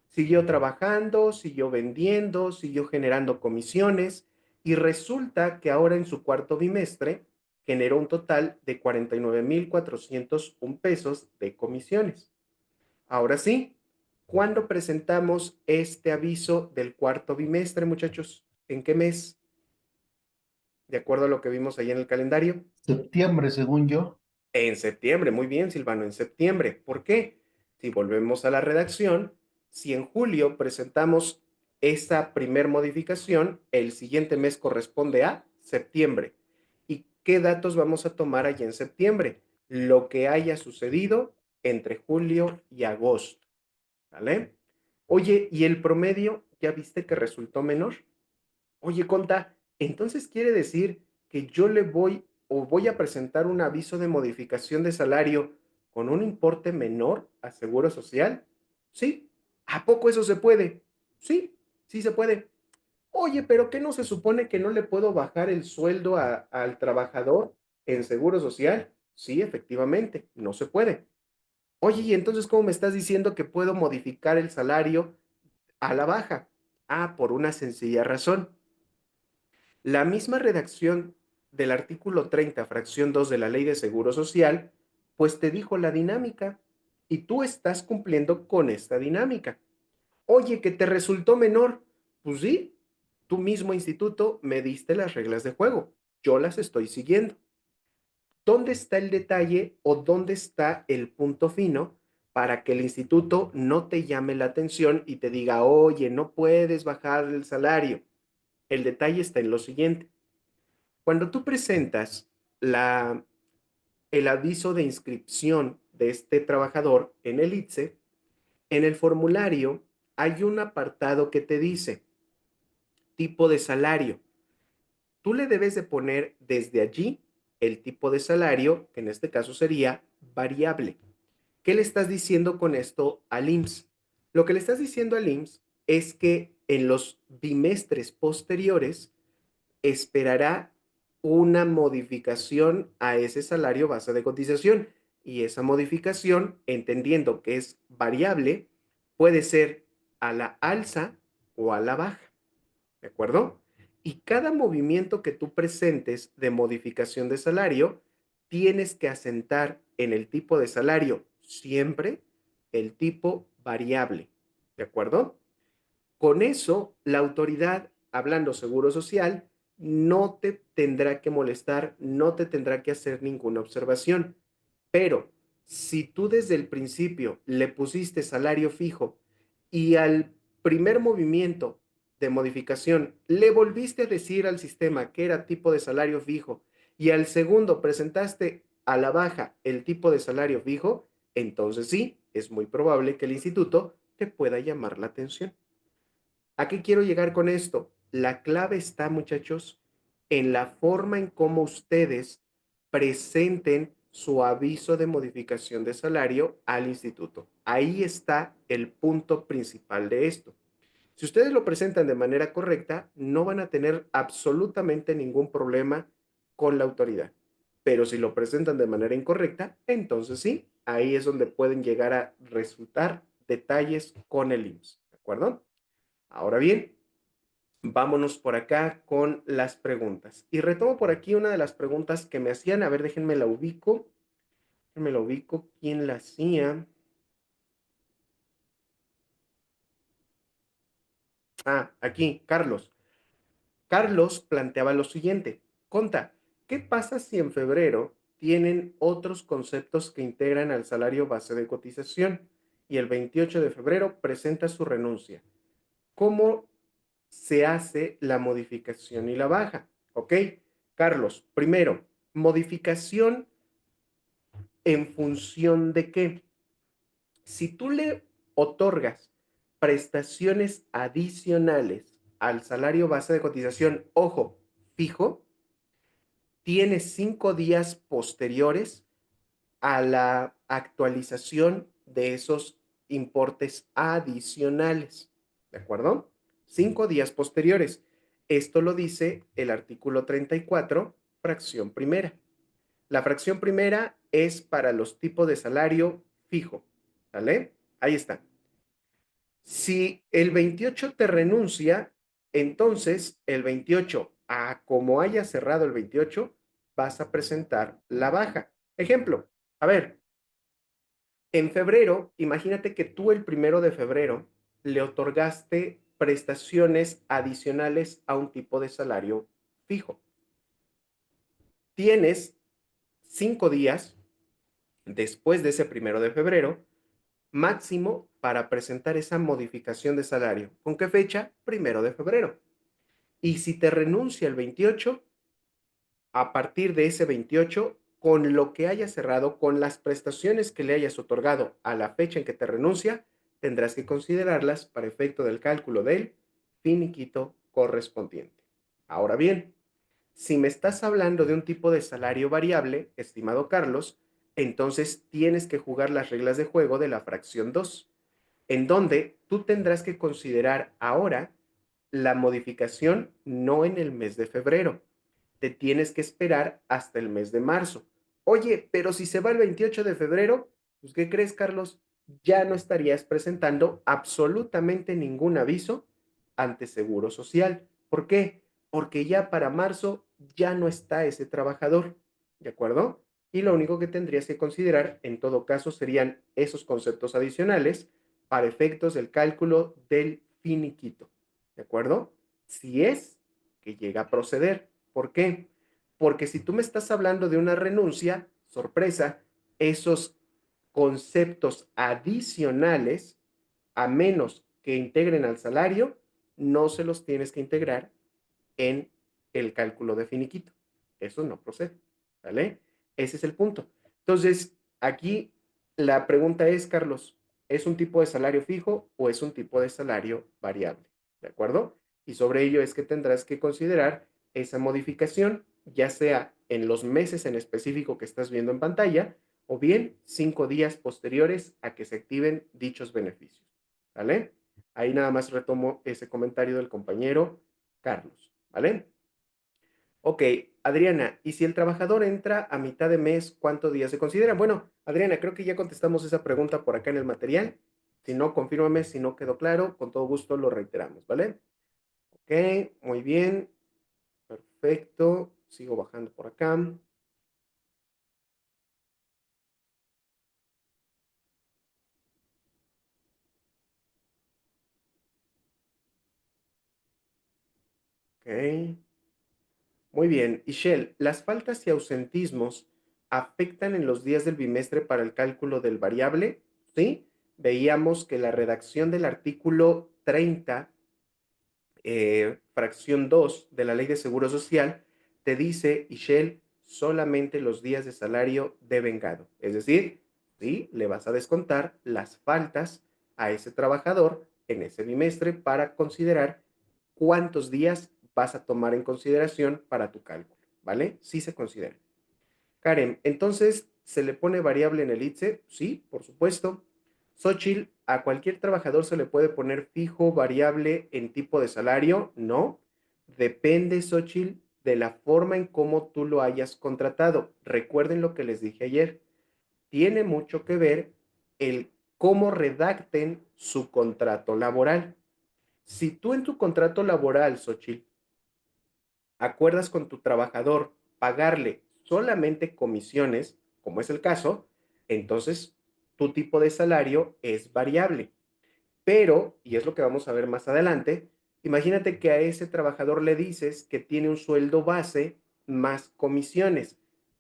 Siguió trabajando, siguió vendiendo, siguió generando comisiones y resulta que ahora en su cuarto bimestre generó un total de 49,401 pesos de comisiones. Ahora sí, ¿cuándo presentamos este aviso del cuarto bimestre, muchachos? ¿En qué mes? De acuerdo a lo que vimos ahí en el calendario. Septiembre, según yo. En septiembre, muy bien, Silvano, en septiembre. ¿Por qué? Si volvemos a la redacción, si en julio presentamos esta primer modificación, el siguiente mes corresponde a septiembre. ¿Y qué datos vamos a tomar allí en septiembre? Lo que haya sucedido entre julio y agosto. ¿Vale? Oye, ¿y el promedio ya viste que resultó menor? Oye, Conta, entonces quiere decir que yo le voy o voy a presentar un aviso de modificación de salario con un importe menor a Seguro Social? Sí. ¿A poco eso se puede? Sí, sí se puede. Oye, pero ¿qué no se supone que no le puedo bajar el sueldo al trabajador en Seguro Social? Sí, efectivamente, no se puede. Oye, ¿y entonces cómo me estás diciendo que puedo modificar el salario a la baja? Ah, por una sencilla razón. La misma redacción del artículo 30, fracción 2 de la Ley de Seguro Social, pues te dijo la dinámica y tú estás cumpliendo con esta dinámica. Oye, que te resultó menor. Pues sí, tú mismo instituto me diste las reglas de juego. Yo las estoy siguiendo. ¿Dónde está el detalle o dónde está el punto fino para que el instituto no te llame la atención y te diga, oye, no puedes bajar el salario? El detalle está en lo siguiente. Cuando tú presentas la, el aviso de inscripción de este trabajador en el ITSE, en el formulario hay un apartado que te dice tipo de salario. Tú le debes de poner desde allí el tipo de salario, que en este caso sería variable. ¿Qué le estás diciendo con esto al IMSS? Lo que le estás diciendo al IMSS es que en los bimestres posteriores esperará una modificación a ese salario base de cotización. Y esa modificación, entendiendo que es variable, puede ser a la alza o a la baja. ¿De acuerdo? Y cada movimiento que tú presentes de modificación de salario, tienes que asentar en el tipo de salario siempre el tipo variable. ¿De acuerdo? Con eso, la autoridad, hablando Seguro Social, no te tendrá que molestar, no te tendrá que hacer ninguna observación. Pero si tú desde el principio le pusiste salario fijo y al primer movimiento de modificación le volviste a decir al sistema que era tipo de salario fijo y al segundo presentaste a la baja el tipo de salario fijo, entonces sí, es muy probable que el instituto te pueda llamar la atención. ¿A qué quiero llegar con esto? La clave está, muchachos, en la forma en cómo ustedes presenten su aviso de modificación de salario al instituto. Ahí está el punto principal de esto. Si ustedes lo presentan de manera correcta, no van a tener absolutamente ningún problema con la autoridad. Pero si lo presentan de manera incorrecta, entonces sí, ahí es donde pueden llegar a resultar detalles con el IMSS. ¿De acuerdo? Ahora bien, vámonos por acá con las preguntas. Y retomo por aquí una de las preguntas que me hacían. A ver, déjenme la ubico. Déjenme la ubico. ¿Quién la hacía? Ah, aquí, Carlos. Carlos planteaba lo siguiente. Conta, ¿qué pasa si en febrero tienen otros conceptos que integran al salario base de cotización y el 28 de febrero presenta su renuncia? ¿Cómo se hace la modificación y la baja? ¿Ok? Carlos, primero, modificación en función de qué. Si tú le otorgas prestaciones adicionales al salario base de cotización, ojo, fijo, tienes 5 días posteriores a la actualización de esos importes adicionales. ¿De acuerdo? 5 días posteriores. Esto lo dice el artículo 34, fracción primera. La fracción primera es para los tipos de salario fijo. ¿Vale? Ahí está. Si el 28 te renuncia, entonces el 28, a como haya cerrado el 28, vas a presentar la baja. Ejemplo, a ver, en febrero, imagínate que tú el 1 de febrero le otorgaste prestaciones adicionales a un tipo de salario fijo. Tienes 5 días después de ese 1 de febrero máximo para presentar esa modificación de salario. ¿Con qué fecha? 1 de febrero. Y si te renuncia el 28, a partir de ese 28, con lo que hayas cerrado, con las prestaciones que le hayas otorgado a la fecha en que te renuncia, tendrás que considerarlas para efecto del cálculo del finiquito correspondiente. Ahora bien, si me estás hablando de un tipo de salario variable, estimado Carlos, entonces tienes que jugar las reglas de juego de la fracción 2, en donde tú tendrás que considerar ahora la modificación no en el mes de febrero, te tienes que esperar hasta el mes de marzo. Oye, pero si se va el 28 de febrero, pues ¿qué crees, Carlos? Ya no estarías presentando absolutamente ningún aviso ante Seguro Social. ¿Por qué? Porque ya para marzo ya no está ese trabajador, ¿de acuerdo? Y lo único que tendrías que considerar en todo caso serían esos conceptos adicionales para efectos del cálculo del finiquito, ¿de acuerdo? Si es que llega a proceder. ¿Por qué? Porque si tú me estás hablando de una renuncia, sorpresa, esos conceptos adicionales, a menos que integren al salario, no se los tienes que integrar en el cálculo de finiquito. Eso no procede, ¿vale? Ese es el punto. Entonces, aquí la pregunta es, Carlos, ¿es un tipo de salario fijo o es un tipo de salario variable? ¿De acuerdo? Y sobre ello es que tendrás que considerar esa modificación, ya sea en los meses en específico que estás viendo en pantalla, o bien 5 días posteriores a que se activen dichos beneficios. ¿Vale? Ahí nada más retomo ese comentario del compañero Carlos. ¿Vale? Ok, Adriana, ¿y si el trabajador entra a mitad de mes, cuántos días se consideran? Bueno, Adriana, creo que ya contestamos esa pregunta por acá en el material. Si no, confírmame, si no quedó claro, con todo gusto lo reiteramos, ¿vale? Ok, muy bien, perfecto. Sigo bajando por acá. Ok, muy bien. Ishel, ¿las faltas y ausentismos afectan en los días del bimestre para el cálculo del variable? Sí, veíamos que la redacción del artículo 30 fracción 2 de la Ley de Seguro Social, te dice, Ishel, solamente los días de salario de vengado. Es decir, sí, le vas a descontar las faltas a ese trabajador en ese bimestre para considerar cuántos días vas a tomar en consideración para tu cálculo, ¿vale? Sí se considera. Karen, entonces, ¿se le pone variable en el ITSE? Sí, por supuesto. Xochitl, ¿a cualquier trabajador se le puede poner fijo, variable en tipo de salario? No. Depende, Xochitl, de la forma en cómo tú lo hayas contratado. Recuerden lo que les dije ayer. Tiene mucho que ver el cómo redacten su contrato laboral. Si tú en tu contrato laboral, Xochitl, acuerdas con tu trabajador pagarle solamente comisiones, como es el caso, entonces tu tipo de salario es variable. Pero, y es lo que vamos a ver más adelante, imagínate que a ese trabajador le dices que tiene un sueldo base más comisiones.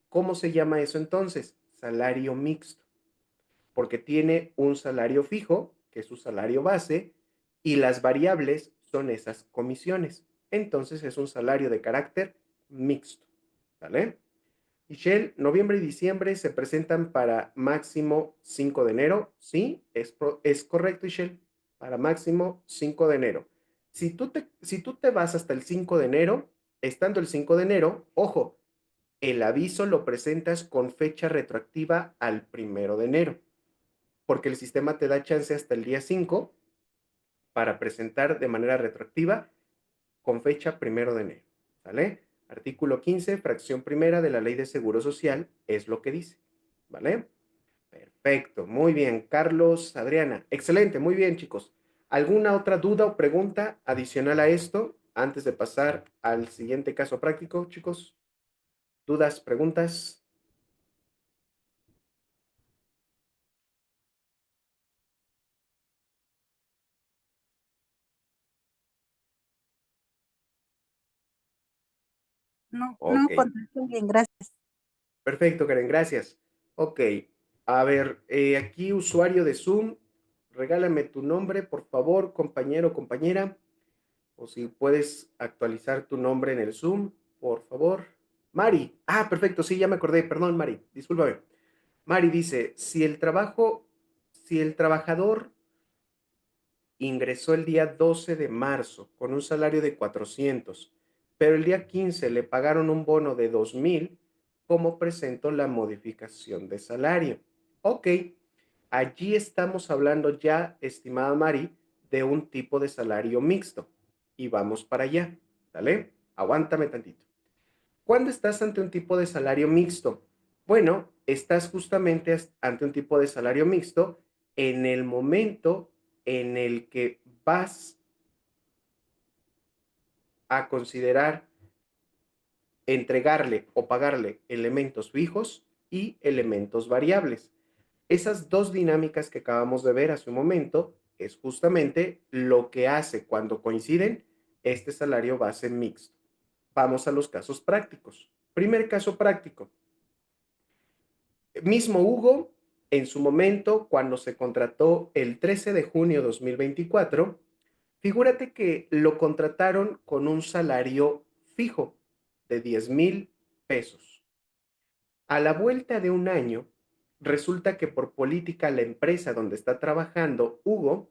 ¿Cómo se llama eso entonces? Salario mixto, porque tiene un salario fijo, que es su salario base, y las variables son esas comisiones. Entonces es un salario de carácter mixto, ¿vale? Michelle, noviembre y diciembre se presentan para máximo 5 de enero. Sí, es correcto, Michelle, para máximo 5 de enero. Si tú te vas hasta el 5 de enero, estando el 5 de enero, ojo, el aviso lo presentas con fecha retroactiva al 1 de enero, porque el sistema te da chance hasta el día 5 para presentar de manera retroactiva con fecha 1 de enero. ¿Sale? Artículo 15, fracción primera de la Ley de Seguro Social es lo que dice. ¿Vale? Perfecto, muy bien. Carlos, Adriana, excelente, muy bien, chicos. ¿Alguna otra duda o pregunta adicional a esto antes de pasar al siguiente caso práctico, chicos? ¿Dudas, preguntas? No, no, Ok, contesto bien, gracias. perfecto, Karen, gracias. Ok, a ver, aquí usuario de Zoom, regálame tu nombre, por favor, compañero o compañera, o si puedes actualizar tu nombre en el Zoom, por favor. Mari, perfecto, sí, ya me acordé, perdón, Mari, discúlpame. Mari dice, si el trabajador ingresó el día 12 de marzo con un salario de 400, pero el día 15 le pagaron un bono de 2000, cómo presento la modificación de salario. Ok, allí estamos hablando ya, estimada Mari, de un tipo de salario mixto. Y vamos para allá, ¿vale? Aguántame tantito. ¿Cuándo estás ante un tipo de salario mixto? Bueno, estás justamente ante un tipo de salario mixto en el momento en el que vas a considerar entregarle o pagarle elementos fijos y elementos variables. Esas dos dinámicas que acabamos de ver hace un momento es justamente lo que hace cuando coinciden este salario base mixto. Vamos a los casos prácticos. Primer caso práctico. Mismo Hugo, en su momento, cuando se contrató el 13 de junio de 2024, figúrate que lo contrataron con un salario fijo de 10,000 pesos. A la vuelta de un año, resulta que por política la empresa donde está trabajando Hugo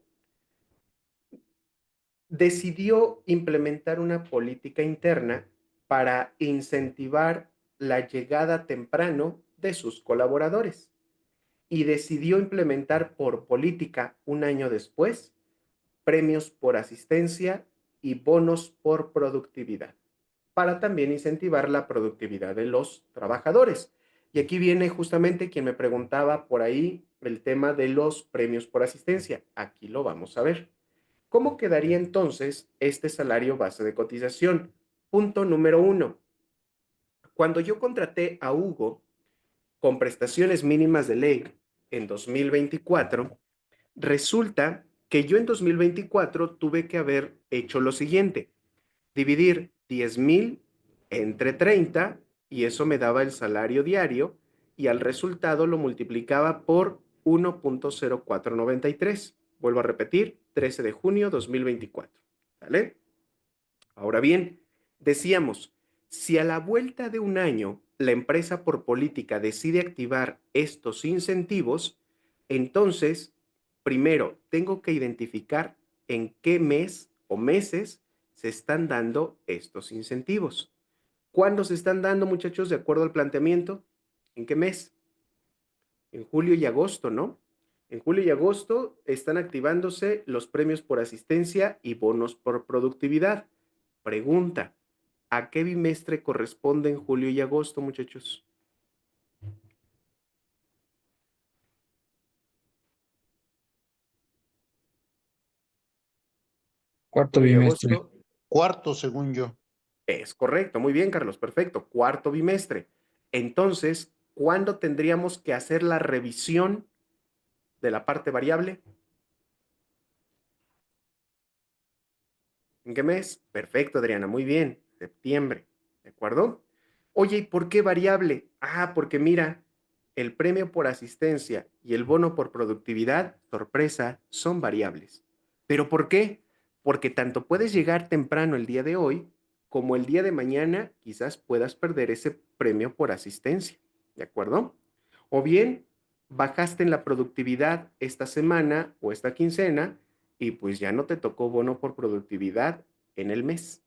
decidió implementar una política interna para incentivar la llegada temprano de sus colaboradores y decidió implementar por política un año después premios por asistencia y bonos por productividad, para también incentivar la productividad de los trabajadores. Y aquí viene justamente quien me preguntaba por ahí el tema de los premios por asistencia. Aquí lo vamos a ver. ¿Cómo quedaría entonces este salario base de cotización? Punto número 1. Cuando yo contraté a Hugo con prestaciones mínimas de ley en 2024, resulta que yo en 2024 tuve que haber hecho lo siguiente: dividir 10,000 entre 30 y eso me daba el salario diario y al resultado lo multiplicaba por 1.0493. Vuelvo a repetir, 13 de junio 2024. ¿Vale? Ahora bien, decíamos, si a la vuelta de un año la empresa por política decide activar estos incentivos, entonces, primero, tengo que identificar en qué mes o meses se están dando estos incentivos. ¿Cuándo se están dando, muchachos, de acuerdo al planteamiento? ¿En qué mes? En julio y agosto, ¿no? En julio y agosto están activándose los premios por asistencia y bonos por productividad. Pregunta, ¿a qué bimestre corresponden julio y agosto, muchachos? Cuarto Julio y bimestre. agosto Cuarto, según yo. es correcto. Muy bien, Carlos, perfecto. Cuarto bimestre. Entonces, ¿cuándo tendríamos que hacer la revisión de la parte variable? ¿En qué mes? Perfecto, Adriana, muy bien. Septiembre. ¿De acuerdo? Oye, ¿y por qué variable? Ah, porque mira, el premio por asistencia y el bono por productividad, sorpresa, son variables. ¿Pero por qué? Porque tanto puedes llegar temprano el día de hoy como el día de mañana quizás puedas perder ese premio por asistencia. ¿De acuerdo? O bien bajaste en la productividad esta semana o esta quincena y pues ya no te tocó bono por productividad en el mes.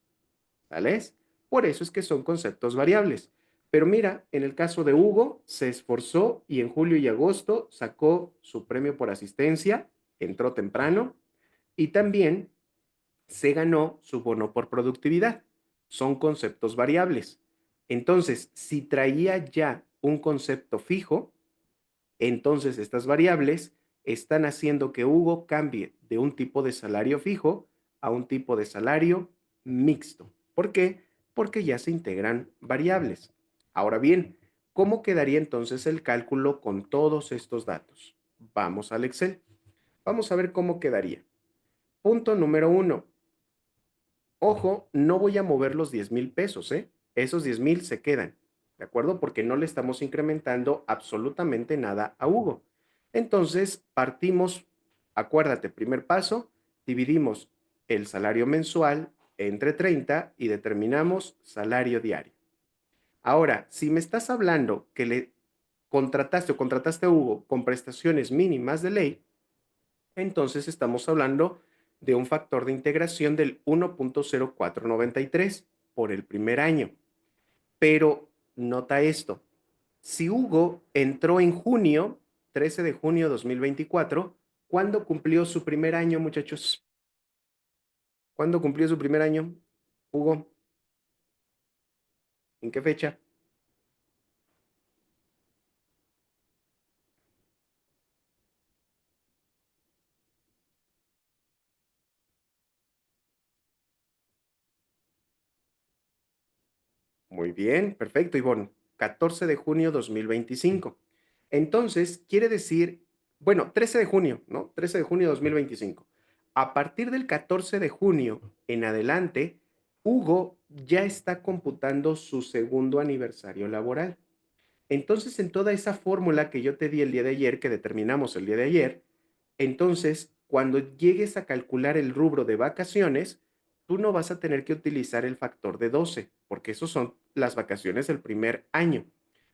¿Sales? Por eso es que son conceptos variables. Pero mira, en el caso de Hugo, se esforzó y en julio y agosto sacó su premio por asistencia, entró temprano y también se ganó su bono por productividad. Son conceptos variables. Entonces, si traía ya un concepto fijo, entonces estas variables están haciendo que Hugo cambie de un tipo de salario fijo a un tipo de salario mixto. ¿Por qué? Porque ya se integran variables. Ahora bien, ¿cómo quedaría entonces el cálculo con todos estos datos? Vamos al Excel. Vamos a ver cómo quedaría. Punto número 1. Ojo, no voy a mover los 10,000 pesos, ¿eh? Esos 10,000 se quedan, ¿de acuerdo? Porque no le estamos incrementando absolutamente nada a Hugo. Entonces, partimos, acuérdate, primer paso, dividimos el salario mensual entre 30 y determinamos salario diario. Ahora, si me estás hablando que le contrataste a Hugo con prestaciones mínimas de ley, entonces estamos hablando de un factor de integración del 1.0493 por el primer año. Pero nota esto, Si Hugo entró en junio, 13 de junio de 2024, ¿cuándo cumplió su primer año, muchachos? ¿Cuándo cumplió su primer año? Hugo, ¿en qué fecha? Muy bien, perfecto, Ivonne. 14 de junio 2025. Entonces, quiere decir, bueno, 13 de junio, ¿no? 13 de junio 2025. A partir del 14 de junio en adelante, Hugo ya está computando su segundo aniversario laboral. Entonces, en toda esa fórmula que yo te di el día de ayer, que determinamos el día de ayer, entonces, cuando llegues a calcular el rubro de vacaciones, tú no vas a tener que utilizar el factor de 12, porque esos son las vacaciones del primer año.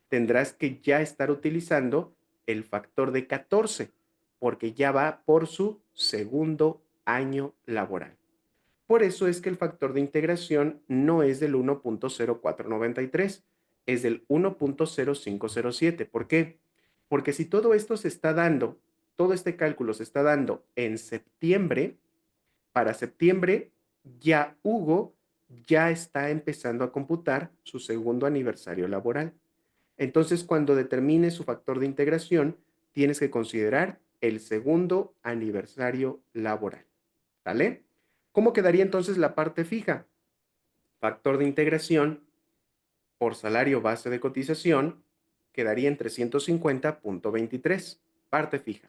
Tendrás que ya estar utilizando el factor de 14, porque ya va por su segundo año laboral. Por eso es que el factor de integración no es del 1.0493, es del 1.0507. ¿Por qué? Porque si todo esto se está dando, todo este cálculo se está dando en septiembre, para septiembre ya Hugo ya está empezando a computar su segundo aniversario laboral. Entonces, cuando determine su factor de integración, tienes que considerar el segundo aniversario laboral. ¿Vale? ¿Cómo quedaría entonces la parte fija? Factor de integración por salario base de cotización quedaría en 350.23. Parte fija.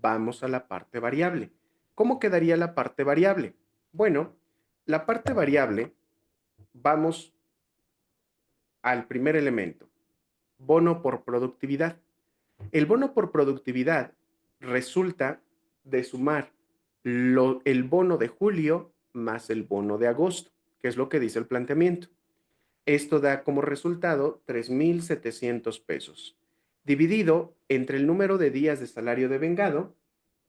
Vamos a la parte variable. ¿Cómo quedaría la parte variable? Bueno, la parte variable, vamos al primer elemento, bono por productividad. El bono por productividad resulta de sumar el bono de julio más el bono de agosto, que es lo que dice el planteamiento. Esto da como resultado 3,700 pesos. Dividido entre el número de días de salario devengado,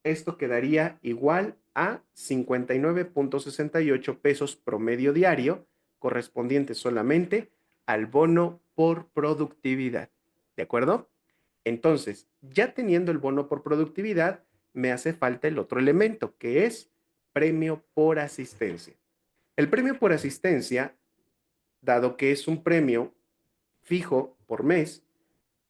esto quedaría igual a 59.68 pesos promedio diario, correspondiente solamente al bono por productividad. ¿De acuerdo? Entonces, ya teniendo el bono por productividad, me hace falta el otro elemento, que es premio por asistencia. El premio por asistencia, dado que es un premio fijo por mes,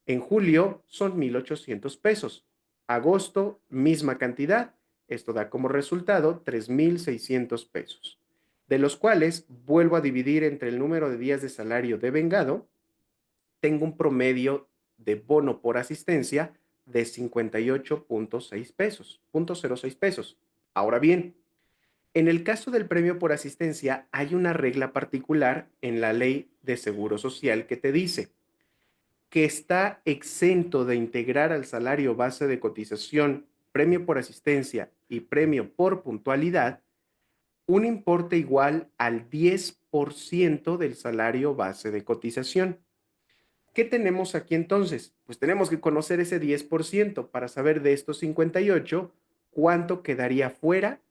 en julio son 1,800 pesos. Agosto, misma cantidad. Esto da como resultado 3,600 pesos, de los cuales vuelvo a dividir entre el número de días de salario devengado. Tengo un promedio de bono por asistencia de 58.06 pesos, 0.06 pesos. Ahora bien, en el caso del premio por asistencia hay una regla particular en la ley de Seguro Social que te dice que está exento de integrar al salario base de cotización, premio por asistencia y premio por puntualidad un importe igual al 10% del salario base de cotización. ¿Qué tenemos aquí entonces? Pues tenemos que conocer ese 10% para saber de estos 58 cuánto quedaría fuera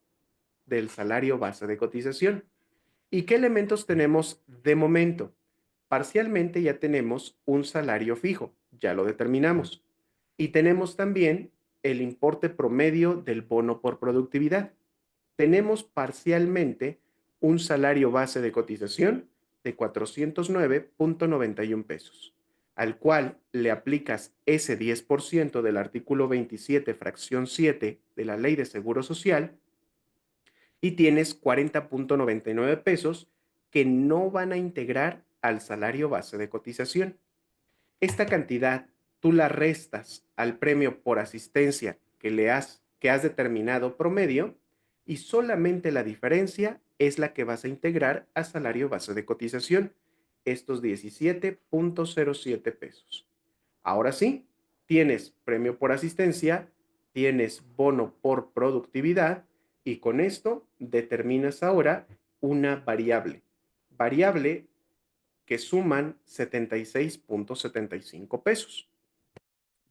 del salario base de cotización. ¿Y qué elementos tenemos de momento? Parcialmente ya tenemos un salario fijo, ya lo determinamos. Y tenemos también el importe promedio del bono por productividad. Tenemos parcialmente un salario base de cotización de 409.91 pesos, al cual le aplicas ese 10% del artículo 27, fracción 7 de la Ley de Seguro Social y tienes 40.99 pesos que no van a integrar al salario base de cotización. Esta cantidad tú la restas al premio por asistencia que has determinado promedio y solamente la diferencia es la que vas a integrar a salario base de cotización, estos 17.07 pesos. Ahora sí, tienes premio por asistencia, tienes bono por productividad y con esto determinas ahora una variable. Variable que suman 76.75 pesos.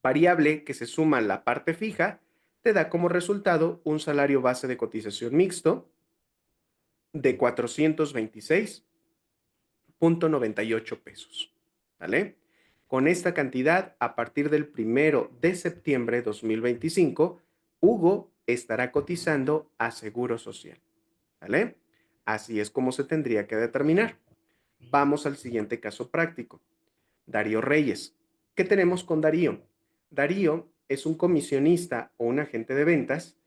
Variable que se suma a la parte fija te da como resultado un salario base de cotización mixto de 426.98 pesos. ¿Vale? Con esta cantidad, a partir del 1 de septiembre de 2025, Hugo estará cotizando a Seguro Social. ¿Vale? Así es como se tendría que determinar. Vamos al siguiente caso práctico. Darío Reyes. ¿Qué tenemos con Darío? Darío es un comisionista o un agente de ventas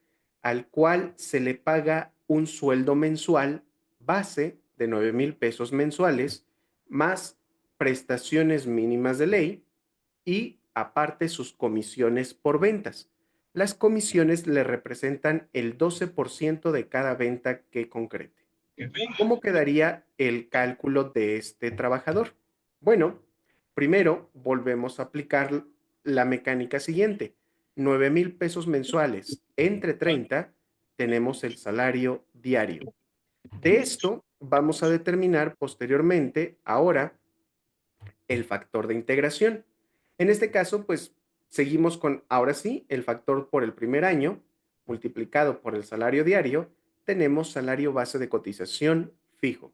al cual se le paga un sueldo mensual base de 9,000 pesos mensuales más prestaciones mínimas de ley y aparte sus comisiones por ventas. Las comisiones le representan el 12% de cada venta que concrete. ¿Cómo quedaría el cálculo de este trabajador? Bueno, primero volvemos a aplicar la mecánica siguiente. 9,000 pesos mensuales entre 30 tenemos el salario diario. De esto vamos a determinar posteriormente, ahora, el factor de integración. En este caso, pues seguimos con, ahora sí, el factor por el primer año multiplicado por el salario diario, tenemos salario base de cotización fijo.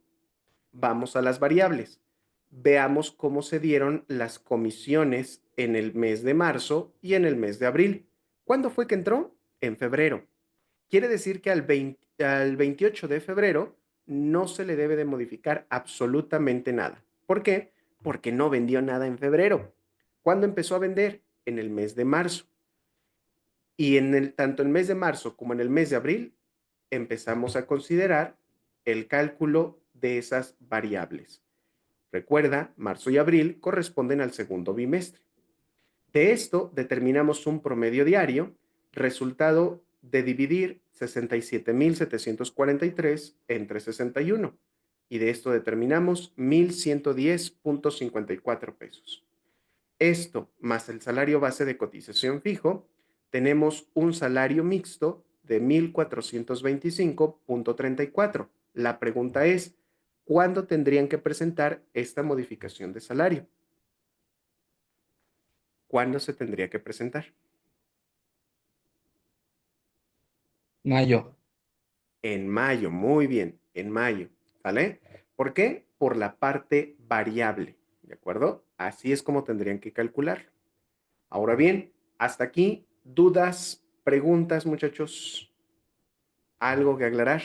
Vamos a las variables. Veamos cómo se dieron las comisiones en el mes de marzo y en el mes de abril. ¿Cuándo fue que entró? En febrero. Quiere decir que al 28 de febrero no se le debe de modificar absolutamente nada. ¿Por qué? Porque no vendió nada en febrero. ¿Cuándo empezó a vender? En el mes de marzo. Y tanto en el mes de marzo como en el mes de abril empezamos a considerar el cálculo de esas variables. Recuerda, marzo y abril corresponden al segundo bimestre. De esto determinamos un promedio diario, resultado de dividir 67,743 entre 61. Y de esto determinamos 1,110.54 pesos. Esto más el salario base de cotización fijo, tenemos un salario mixto de 1,425.34. La pregunta es, ¿cuándo tendrían que presentar esta modificación de salario? ¿Cuándo se tendría que presentar? Mayo. En mayo, muy bien, en mayo, ¿vale? ¿Por qué? Por la parte variable, ¿de acuerdo? Así es como tendrían que calcular. Ahora bien, hasta aquí, dudas, preguntas, muchachos, algo que aclarar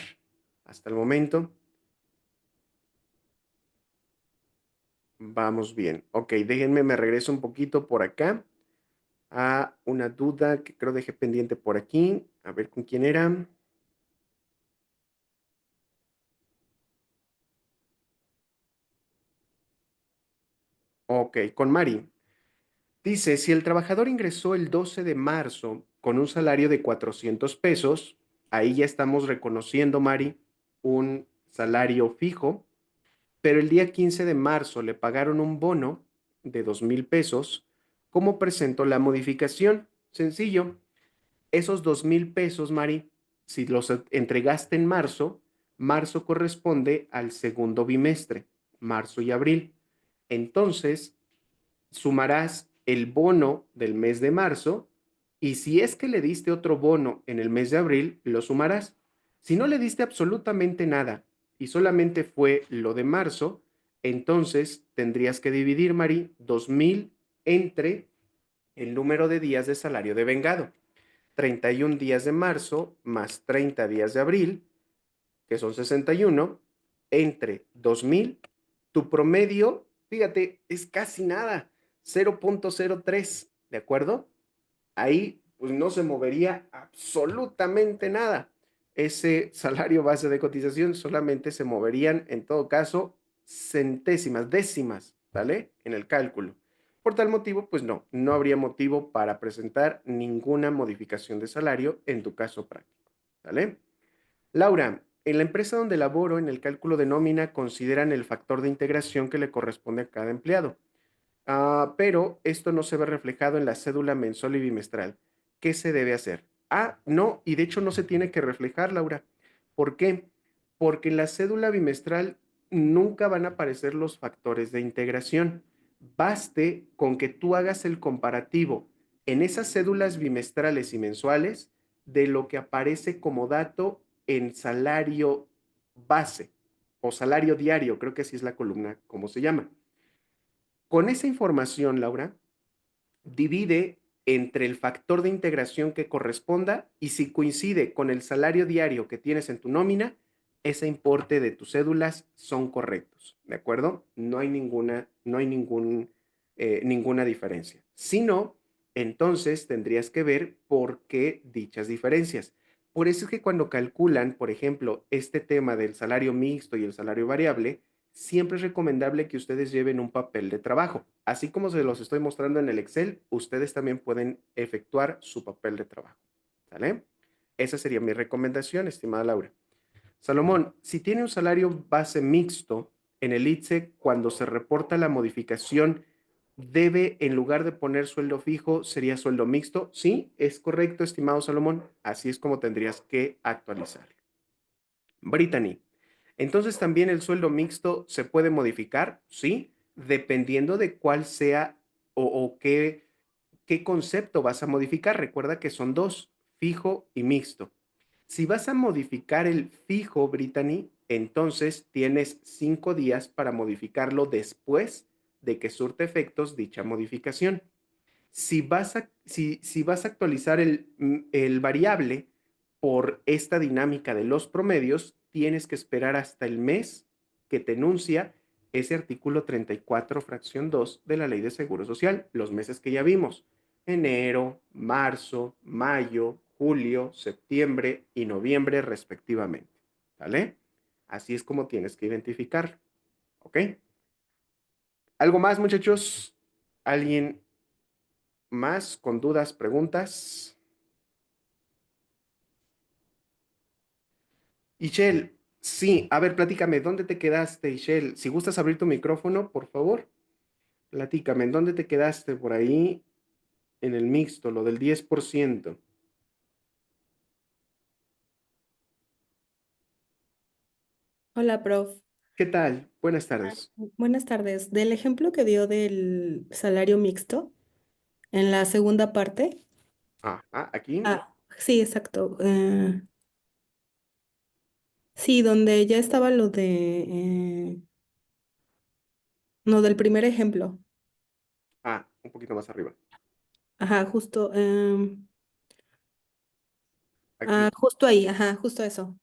hasta el momento. Vamos bien. Ok, déjenme, me regreso un poquito por acá a una duda que creo dejé pendiente por aquí. A ver con quién era. Ok, con Mari. Dice, si el trabajador ingresó el 12 de marzo con un salario de 400 pesos, ahí ya estamos reconociendo, Mari, un salario fijo, pero el día 15 de marzo le pagaron un bono de 2,000 pesos. ¿Cómo presentó la modificación? Sencillo, esos 2,000 pesos, Mari, si los entregaste en marzo, marzo corresponde al segundo bimestre, marzo y abril. Entonces, sumarás el bono del mes de marzo y si es que le diste otro bono en el mes de abril, lo sumarás. Si no le diste absolutamente nada y solamente fue lo de marzo, entonces tendrías que dividir, Mari, 2,000 entre el número de días de salario de vengado. 31 días de marzo más 30 días de abril, que son 61, entre 2,000, tu promedio, fíjate, es casi nada, 0,03, ¿de acuerdo? Ahí pues no se movería absolutamente nada. Ese salario base de cotización solamente se moverían en todo caso centésimas, décimas, ¿vale? En el cálculo. Por tal motivo, pues no habría motivo para presentar ninguna modificación de salario en tu caso práctico, ¿vale? Laura, en la empresa donde laboro, en el cálculo de nómina consideran el factor de integración que le corresponde a cada empleado. Pero esto no se ve reflejado en la cédula mensual y bimestral. ¿Qué se debe hacer? No, y de hecho no se tiene que reflejar, Laura. ¿Por qué? Porque en la cédula bimestral nunca van a aparecer los factores de integración. Baste con que tú hagas el comparativo en esas cédulas bimestrales y mensuales de lo que aparece como dato en salario base o salario diario, creo que así es la columna, como se llama. Con esa información, Laura, divide entre el factor de integración que corresponda y si coincide con el salario diario que tienes en tu nómina, ese importe de tus cédulas son correctos, ¿de acuerdo? No hay ninguna diferencia. Si no, entonces tendrías que ver por qué dichas diferencias. Por eso es que cuando calculan, por ejemplo, este tema del salario mixto y el salario variable, siempre es recomendable que ustedes lleven un papel de trabajo. Así como se los estoy mostrando en el Excel, ustedes también pueden efectuar su papel de trabajo. ¿Sale? Esa sería mi recomendación, estimada Laura. Salomón, si tiene un salario base mixto en el ITSE, cuando se reporta la modificación, debe, en lugar de poner sueldo fijo, sería sueldo mixto. Sí, es correcto, estimado Salomón. Así es como tendrías que actualizarlo. Brittany, entonces también el sueldo mixto se puede modificar, sí, dependiendo de cuál sea o qué concepto vas a modificar. Recuerda que son dos, fijo y mixto. Si vas a modificar el fijo, Brittany, entonces tienes 5 días para modificarlo después de que surte efectos dicha modificación. Si vas a actualizar el variable por esta dinámica de los promedios, tienes que esperar hasta el mes que te enuncia ese artículo 34, fracción 2 de la Ley de Seguro Social, los meses que ya vimos: enero, marzo, mayo, julio, septiembre y noviembre respectivamente. ¿Vale? Así es como tienes que identificar. ¿Ok? ¿Algo más, muchachos? ¿Alguien más con dudas, preguntas? Ishel, sí, a ver, platícame, ¿dónde te quedaste, Ishel? Si gustas abrir tu micrófono, por favor, platícame, ¿en dónde te quedaste por ahí en el mixto, lo del 10%? Hola, prof. ¿Qué tal? Buenas tardes. Buenas tardes. Del ejemplo que dio del salario mixto, en la segunda parte. Aquí. Sí, exacto. Sí, donde ya estaba lo de, no, del primer ejemplo. Un poquito más arriba. Ajá, justo, Aquí. justo ahí, ajá, justo eso.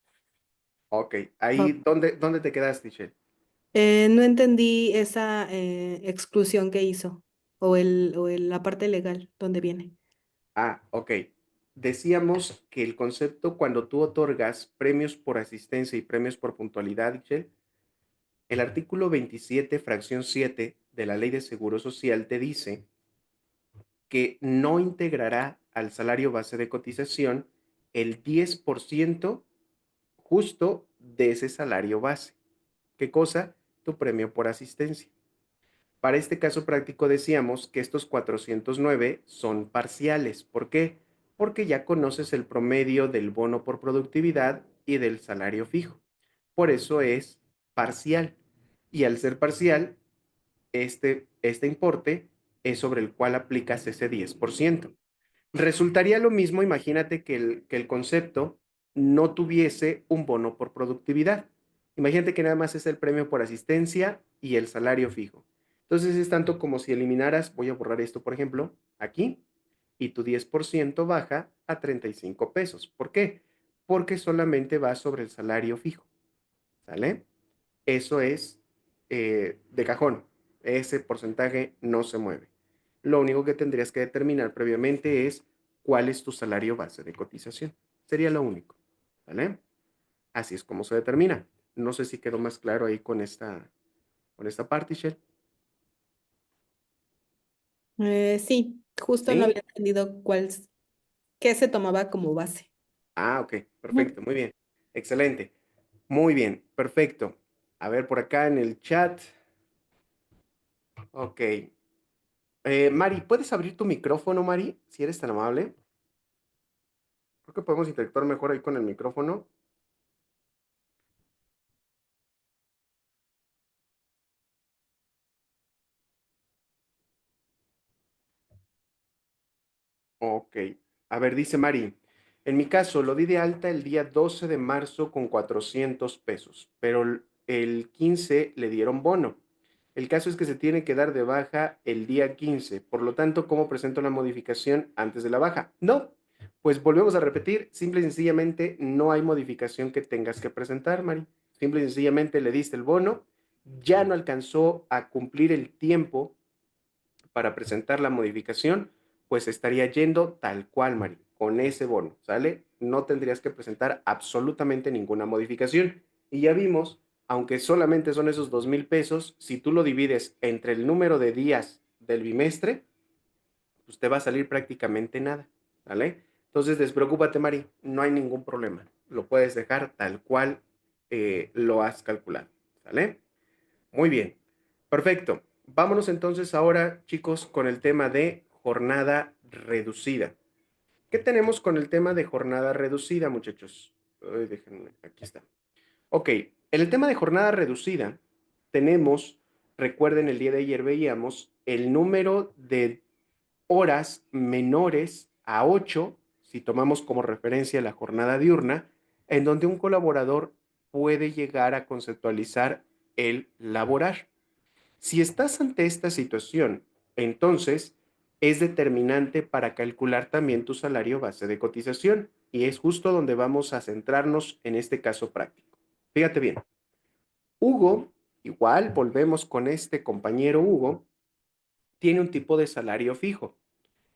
Ok, Oh. ahí, ¿dónde te quedaste, Ishel? No entendí esa exclusión que hizo, la parte legal, donde viene. Ok. Decíamos que el concepto cuando tú otorgas premios por asistencia y premios por puntualidad, Ishel, el artículo 27, fracción 7 de la Ley de Seguro Social te dice que no integrará al salario base de cotización el 10% justo de ese salario base. ¿Qué cosa? Tu premio por asistencia. Para este caso práctico decíamos que estos 409 son parciales. ¿Por qué? Porque ya conoces el promedio del bono por productividad y del salario fijo. Por eso es parcial. Y al ser parcial, este importe es sobre el cual aplicas ese 10%. Resultaría lo mismo, imagínate que el concepto no tuviese un bono por productividad. Imagínate que nada más es el premio por asistencia y el salario fijo. Entonces es tanto como si eliminaras, voy a borrar esto por ejemplo, aquí, y tu 10% baja a 35 pesos. ¿Por qué? Porque solamente va sobre el salario fijo. ¿Sale? Eso es de cajón. Ese porcentaje no se mueve. Lo único que tendrías que determinar previamente es cuál es tu salario base de cotización. Sería lo único. ¿Vale? Así es como se determina. No sé si quedó más claro ahí con esta parte, Shell. Sí, justo no ¿Sí? había entendido qué se tomaba como base. Ok. Ujú. Perfecto. Muy bien. Excelente. Muy bien. Perfecto. A ver, por acá en el chat. Ok. Mari, ¿puedes abrir tu micrófono, Mari? Si eres tan amable. Creo que podemos interactuar mejor ahí con el micrófono. Ok. A ver, dice Mari. En mi caso, lo di de alta el día 12 de marzo con 400 pesos, pero el 15 le dieron bono. El caso es que se tiene que dar de baja el día 15. Por lo tanto, ¿cómo presento la modificación antes de la baja? No, pues volvemos a repetir, simple y sencillamente no hay modificación que tengas que presentar, Mari. Simple y sencillamente le diste el bono, ya no alcanzó a cumplir el tiempo para presentar la modificación, pues estaría yendo tal cual, Mari, con ese bono, ¿sale? No tendrías que presentar absolutamente ninguna modificación. Y ya vimos, aunque solamente son esos 2,000 pesos, si tú lo divides entre el número de días del bimestre, pues te va a salir prácticamente nada, ¿vale? Entonces, despreocúpate, Mari, no hay ningún problema. Lo puedes dejar tal cual lo has calculado, ¿sale? Muy bien, perfecto. Vámonos entonces ahora, chicos, con el tema de jornada reducida. ¿Qué tenemos con el tema de jornada reducida, muchachos? Ay, déjenme, aquí está. Ok, en el tema de jornada reducida tenemos, recuerden, el día de ayer veíamos el número de horas menores a 8, si tomamos como referencia la jornada diurna, en donde un colaborador puede llegar a conceptualizar el laborar. Si estás ante esta situación, entonces es determinante para calcular también tu salario base de cotización y es justo donde vamos a centrarnos en este caso práctico. Fíjate bien, Hugo, igual volvemos con este compañero Hugo, tiene un tipo de salario fijo.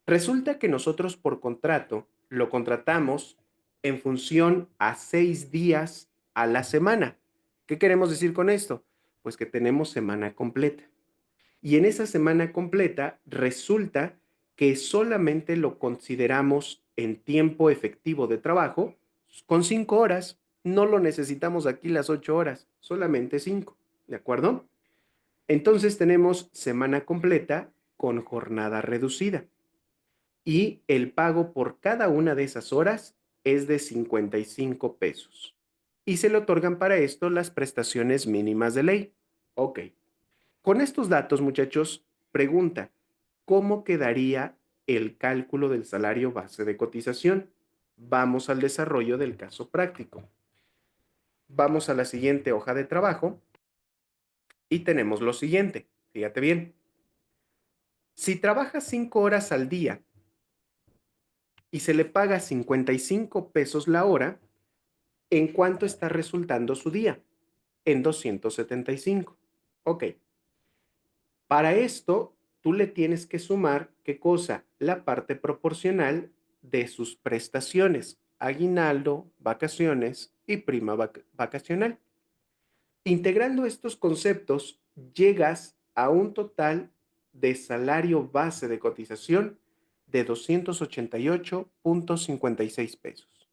Resulta que nosotros por contrato lo contratamos en función a 6 días a la semana. ¿Qué queremos decir con esto? Pues que tenemos semana completa. Y en esa semana completa resulta que solamente lo consideramos en tiempo efectivo de trabajo con 5 horas. No lo necesitamos aquí las 8 horas, solamente 5. ¿De acuerdo? Entonces tenemos semana completa con jornada reducida. Y el pago por cada una de esas horas es de 55 pesos. Y se le otorgan para esto las prestaciones mínimas de ley. Ok. Con estos datos, muchachos, pregunta, ¿cómo quedaría el cálculo del salario base de cotización? Vamos al desarrollo del caso práctico. Vamos a la siguiente hoja de trabajo y tenemos lo siguiente. Fíjate bien. Si trabaja 5 horas al día y se le paga 55 pesos la hora, ¿en cuánto está resultando su día? En 275. Ok. Para esto, tú le tienes que sumar, ¿qué cosa? La parte proporcional de sus prestaciones, aguinaldo, vacaciones y prima vacacional. Integrando estos conceptos, llegas a un total de salario base de cotización de 288.56 pesos.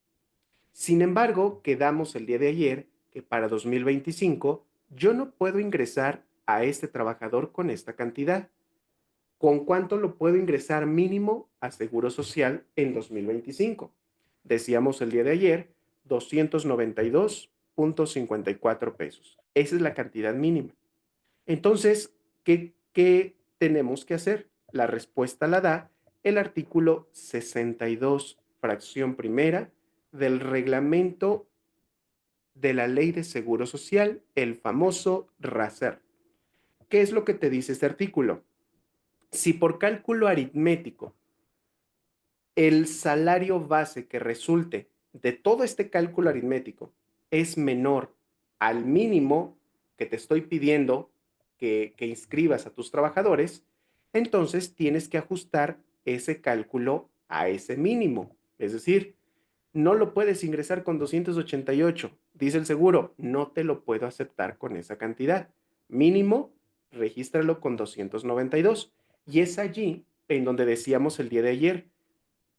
Sin embargo, quedamos el día de ayer que para 2025 yo no puedo ingresar a este trabajador con esta cantidad. ¿Con cuánto lo puedo ingresar mínimo a Seguro Social en 2025? Decíamos el día de ayer, 292.54 pesos. Esa es la cantidad mínima. Entonces, ¿qué tenemos que hacer? La respuesta la da el artículo 62, fracción primera del reglamento de la Ley de Seguro Social, el famoso RASER. ¿Qué es lo que te dice este artículo? Si por cálculo aritmético el salario base que resulte de todo este cálculo aritmético es menor al mínimo que te estoy pidiendo que inscribas a tus trabajadores, entonces tienes que ajustar ese cálculo a ese mínimo. Es decir, no lo puedes ingresar con 288, dice el seguro, no te lo puedo aceptar con esa cantidad. Mínimo, regístralo con 292. Y es allí en donde decíamos el día de ayer,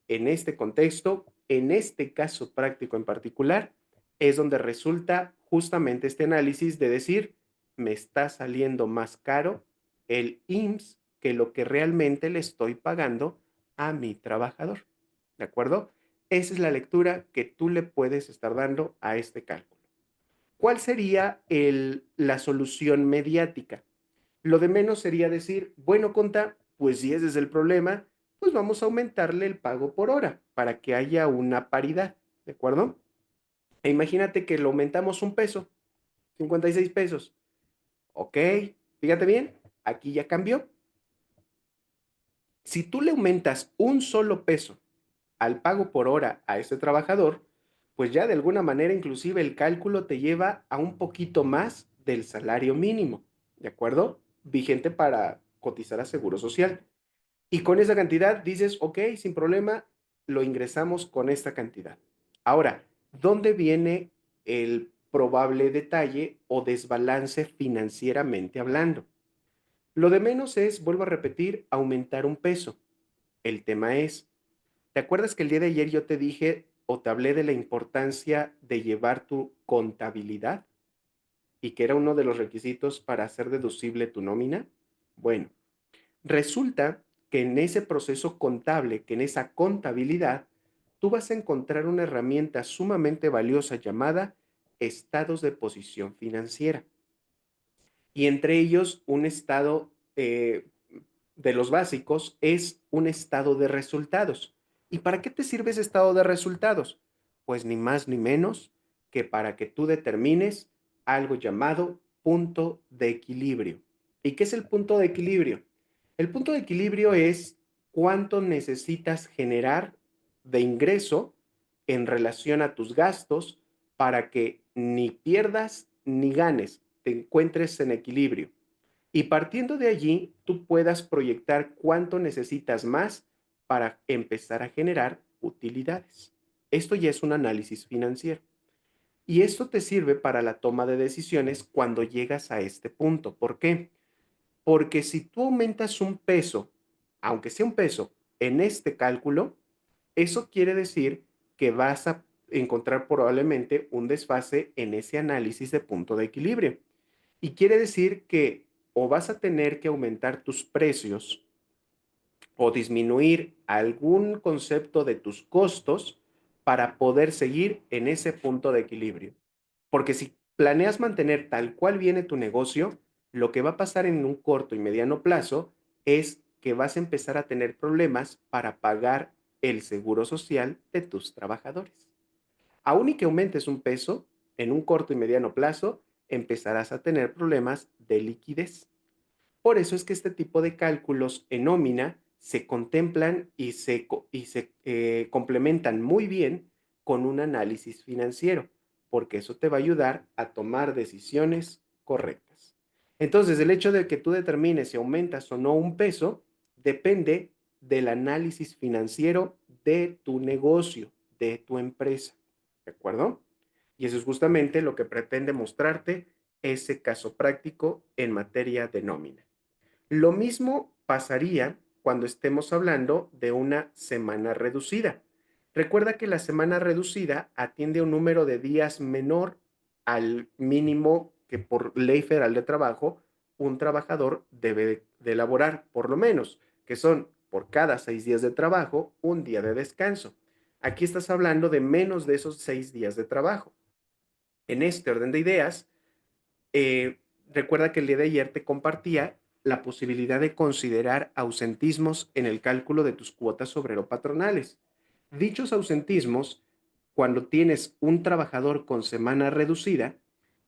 en este contexto, en este caso práctico en particular, es donde resulta justamente este análisis de decir, me está saliendo más caro el IMSS que lo que realmente le estoy pagando a mi trabajador. ¿De acuerdo? Esa es la lectura que tú le puedes estar dando a este cálculo. ¿Cuál sería la solución mediática? Lo de menos sería decir, bueno, Conta, pues si ese es el problema, pues vamos a aumentarle el pago por hora para que haya una paridad, ¿de acuerdo? E imagínate que lo aumentamos 1 peso, 56 pesos. Ok, Fíjate bien, aquí ya cambió. Si tú le aumentas un solo peso al pago por hora a ese trabajador, pues ya de alguna manera inclusive el cálculo te lleva a un poquito más del salario mínimo, ¿de acuerdo? Vigente para cotizar a Seguro Social. Y con esa cantidad dices, ok, sin problema, lo ingresamos con esta cantidad. Ahora, ¿dónde viene el probable detalle o desbalance financieramente hablando? Lo de menos es, vuelvo a repetir, aumentar un peso. El tema es, ¿te acuerdas que el día de ayer yo te dije o te hablé de la importancia de llevar tu contabilidad y que era uno de los requisitos para hacer deducible tu nómina? Bueno, resulta que en ese proceso contable, que en esa contabilidad, tú vas a encontrar una herramienta sumamente valiosa llamada estados de posición financiera. Y entre ellos, un estado de los básicos es un estado de resultados. ¿Y para qué te sirve ese estado de resultados? Pues ni más ni menos que para que tú determines algo llamado punto de equilibrio. ¿Y qué es el punto de equilibrio? El punto de equilibrio es cuánto necesitas generar de ingreso en relación a tus gastos para que ni pierdas ni ganes, te encuentres en equilibrio. Y partiendo de allí, tú puedas proyectar cuánto necesitas más para empezar a generar utilidades. Esto ya es un análisis financiero. Y esto te sirve para la toma de decisiones cuando llegas a este punto. ¿Por qué? Porque si tú aumentas un peso, aunque sea un peso, en este cálculo, eso quiere decir que vas a encontrar probablemente un desfase en ese análisis de punto de equilibrio. Y quiere decir que o vas a tener que aumentar tus precios o disminuir algún concepto de tus costos para poder seguir en ese punto de equilibrio. Porque si planeas mantener tal cual viene tu negocio, lo que va a pasar en un corto y mediano plazo es que vas a empezar a tener problemas para pagar el seguro social de tus trabajadores. Aún y que aumentes un peso, en un corto y mediano plazo empezarás a tener problemas de liquidez. Por eso es que este tipo de cálculos en nómina se contemplan y se complementan muy bien con un análisis financiero, porque eso te va a ayudar a tomar decisiones correctas. Entonces, el hecho de que tú determines si aumentas o no un peso depende del análisis financiero de tu negocio, de tu empresa. ¿De acuerdo? Y eso es justamente lo que pretende mostrarte ese caso práctico en materia de nómina. Lo mismo pasaría cuando estemos hablando de una semana reducida. Recuerda que la semana reducida atiende a un número de días menor al mínimo que por ley federal de trabajo un trabajador debe de elaborar, por lo menos, que son por cada 6 días de trabajo, un día de descanso. Aquí estás hablando de menos de esos 6 días de trabajo. En este orden de ideas, recuerda que el día de ayer te compartía la posibilidad de considerar ausentismos en el cálculo de tus cuotas obrero-patronales. Dichos ausentismos, cuando tienes un trabajador con semana reducida,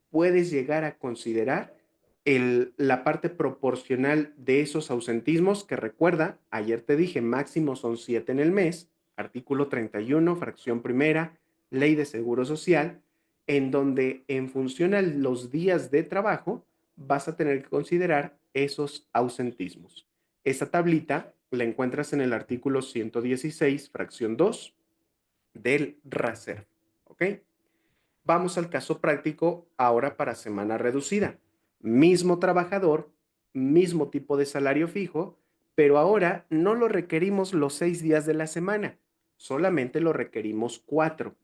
puedes llegar a considerar la parte proporcional de esos ausentismos, que recuerda, ayer te dije, máximo son 7 en el mes, artículo 31, fracción primera, ley de seguro social, en donde en función a los días de trabajo vas a tener que considerar esos ausentismos. Esta tablita la encuentras en el artículo 116, fracción 2 del RACER. ¿Ok? Vamos al caso práctico ahora para semana reducida. Mismo trabajador, mismo tipo de salario fijo, pero ahora no lo requerimos los 6 días de la semana, solamente lo requerimos 4.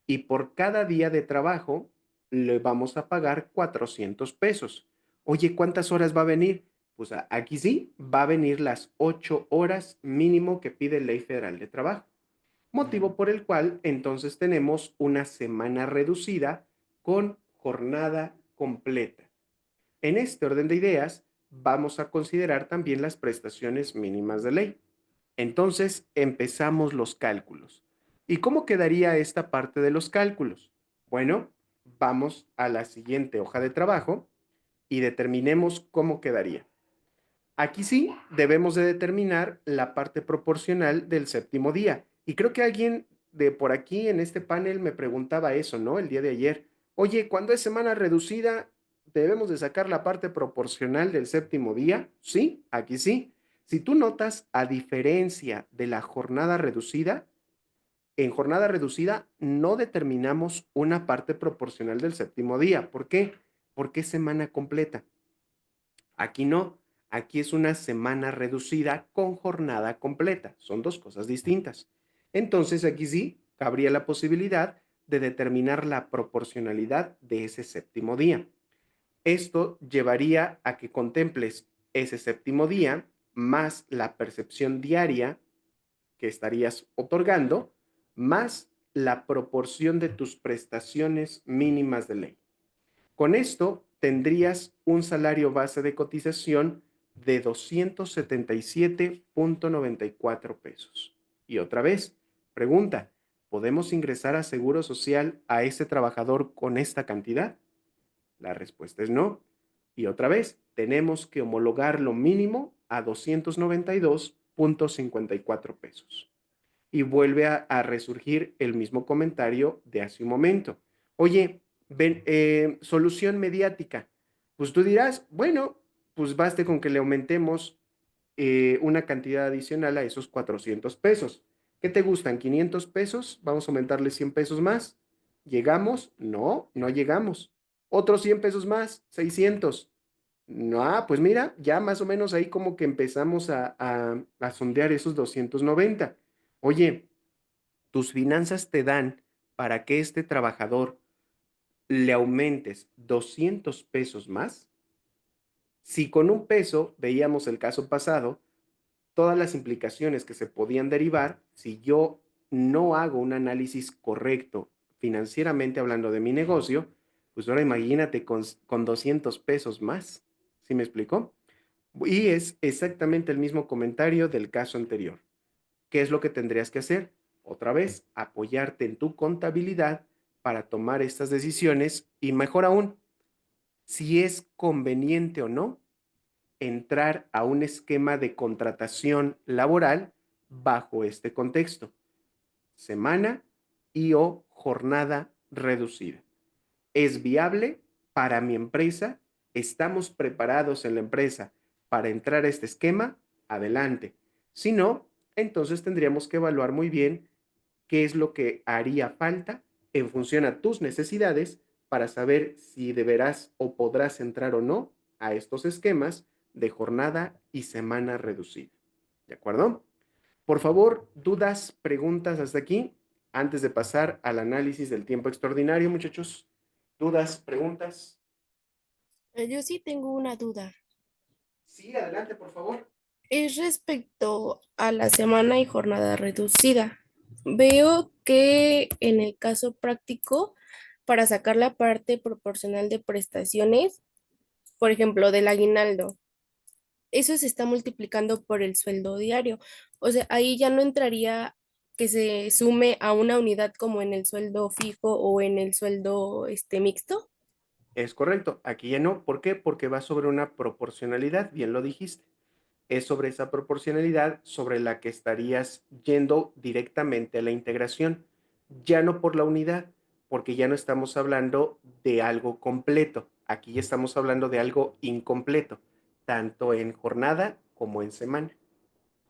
Y por cada día de trabajo le vamos a pagar 400 pesos. Oye, ¿cuántas horas va a venir? Pues aquí sí, va a venir las 8 horas mínimo que pide Ley Federal de Trabajo, motivo por el cual entonces tenemos una semana reducida con jornada completa. En este orden de ideas, vamos a considerar también las prestaciones mínimas de ley. Entonces, empezamos los cálculos. ¿Y cómo quedaría esta parte de los cálculos? Bueno, vamos a la siguiente hoja de trabajo y determinemos cómo quedaría. Aquí sí debemos de determinar la parte proporcional del séptimo día. Y creo que alguien de por aquí en este panel me preguntaba eso, ¿no? El día de ayer. Oye, cuando es semana reducida, ¿debemos de sacar la parte proporcional del séptimo día? Sí, aquí sí. Si tú notas, a diferencia de la jornada reducida, en jornada reducida no determinamos una parte proporcional del séptimo día. ¿Por qué? Porque es semana completa. Aquí no, aquí es una semana reducida con jornada completa. Son dos cosas distintas. Entonces aquí sí cabría la posibilidad de determinar la proporcionalidad de ese séptimo día. Esto llevaría a que contemples ese séptimo día más la percepción diaria que estarías otorgando, más la proporción de tus prestaciones mínimas de ley. Con esto tendrías un salario base de cotización de 277.94 pesos. Y otra vez, pregunta, ¿podemos ingresar a Seguro Social a ese trabajador con esta cantidad? La respuesta es no. Y otra vez, tenemos que homologar lo mínimo a 292.54 pesos. Y vuelve a resurgir el mismo comentario de hace un momento. Oye, solución mediática. Pues tú dirás, bueno, pues baste con que le aumentemos una cantidad adicional a esos 400 pesos. ¿Qué te gustan? ¿500 pesos? Vamos a aumentarle 100 pesos más. ¿Llegamos? No, no llegamos. Otros 100 pesos más, 600. No, pues mira, ya más o menos ahí como que empezamos a sondear esos 290. Oye, tus finanzas te dan para que este trabajador le aumentes 200 pesos más. Si con un peso, veíamos el caso pasado, todas las implicaciones que se podían derivar, si yo no hago un análisis correcto financieramente hablando de mi negocio, pues ahora imagínate con 200 pesos más. ¿Sí me explicó? Y es exactamente el mismo comentario del caso anterior. ¿Qué es lo que tendrías que hacer? Otra vez, apoyarte en tu contabilidad para tomar estas decisiones y mejor aún, si es conveniente o no, entrar a un esquema de contratación laboral bajo este contexto. Semana y o jornada reducida. ¿Es viable para mi empresa? ¿Estamos preparados en la empresa para entrar a este esquema? Adelante. Si no, entonces tendríamos que evaluar muy bien qué es lo que haría falta en función a tus necesidades para saber si deberás o podrás entrar o no a estos esquemas de jornada y semana reducida. ¿De acuerdo? Por favor, dudas, preguntas hasta aquí, antes de pasar al análisis del tiempo extraordinario, muchachos. ¿Dudas, preguntas? Yo sí tengo una duda. Sí, adelante, por favor. Es respecto a la semana y jornada reducida. Veo que en el caso práctico, para sacar la parte proporcional de prestaciones, por ejemplo, del aguinaldo, eso se está multiplicando por el sueldo diario. O sea, ahí ya no entraría que se sume a una unidad como en el sueldo fijo o en el sueldo mixto. Es correcto, aquí ya no. ¿Por qué? Porque va sobre una proporcionalidad, bien lo dijiste. Es sobre esa proporcionalidad sobre la que estarías yendo directamente a la integración, ya no por la unidad, porque ya no estamos hablando de algo completo, aquí ya estamos hablando de algo incompleto, tanto en jornada como en semana,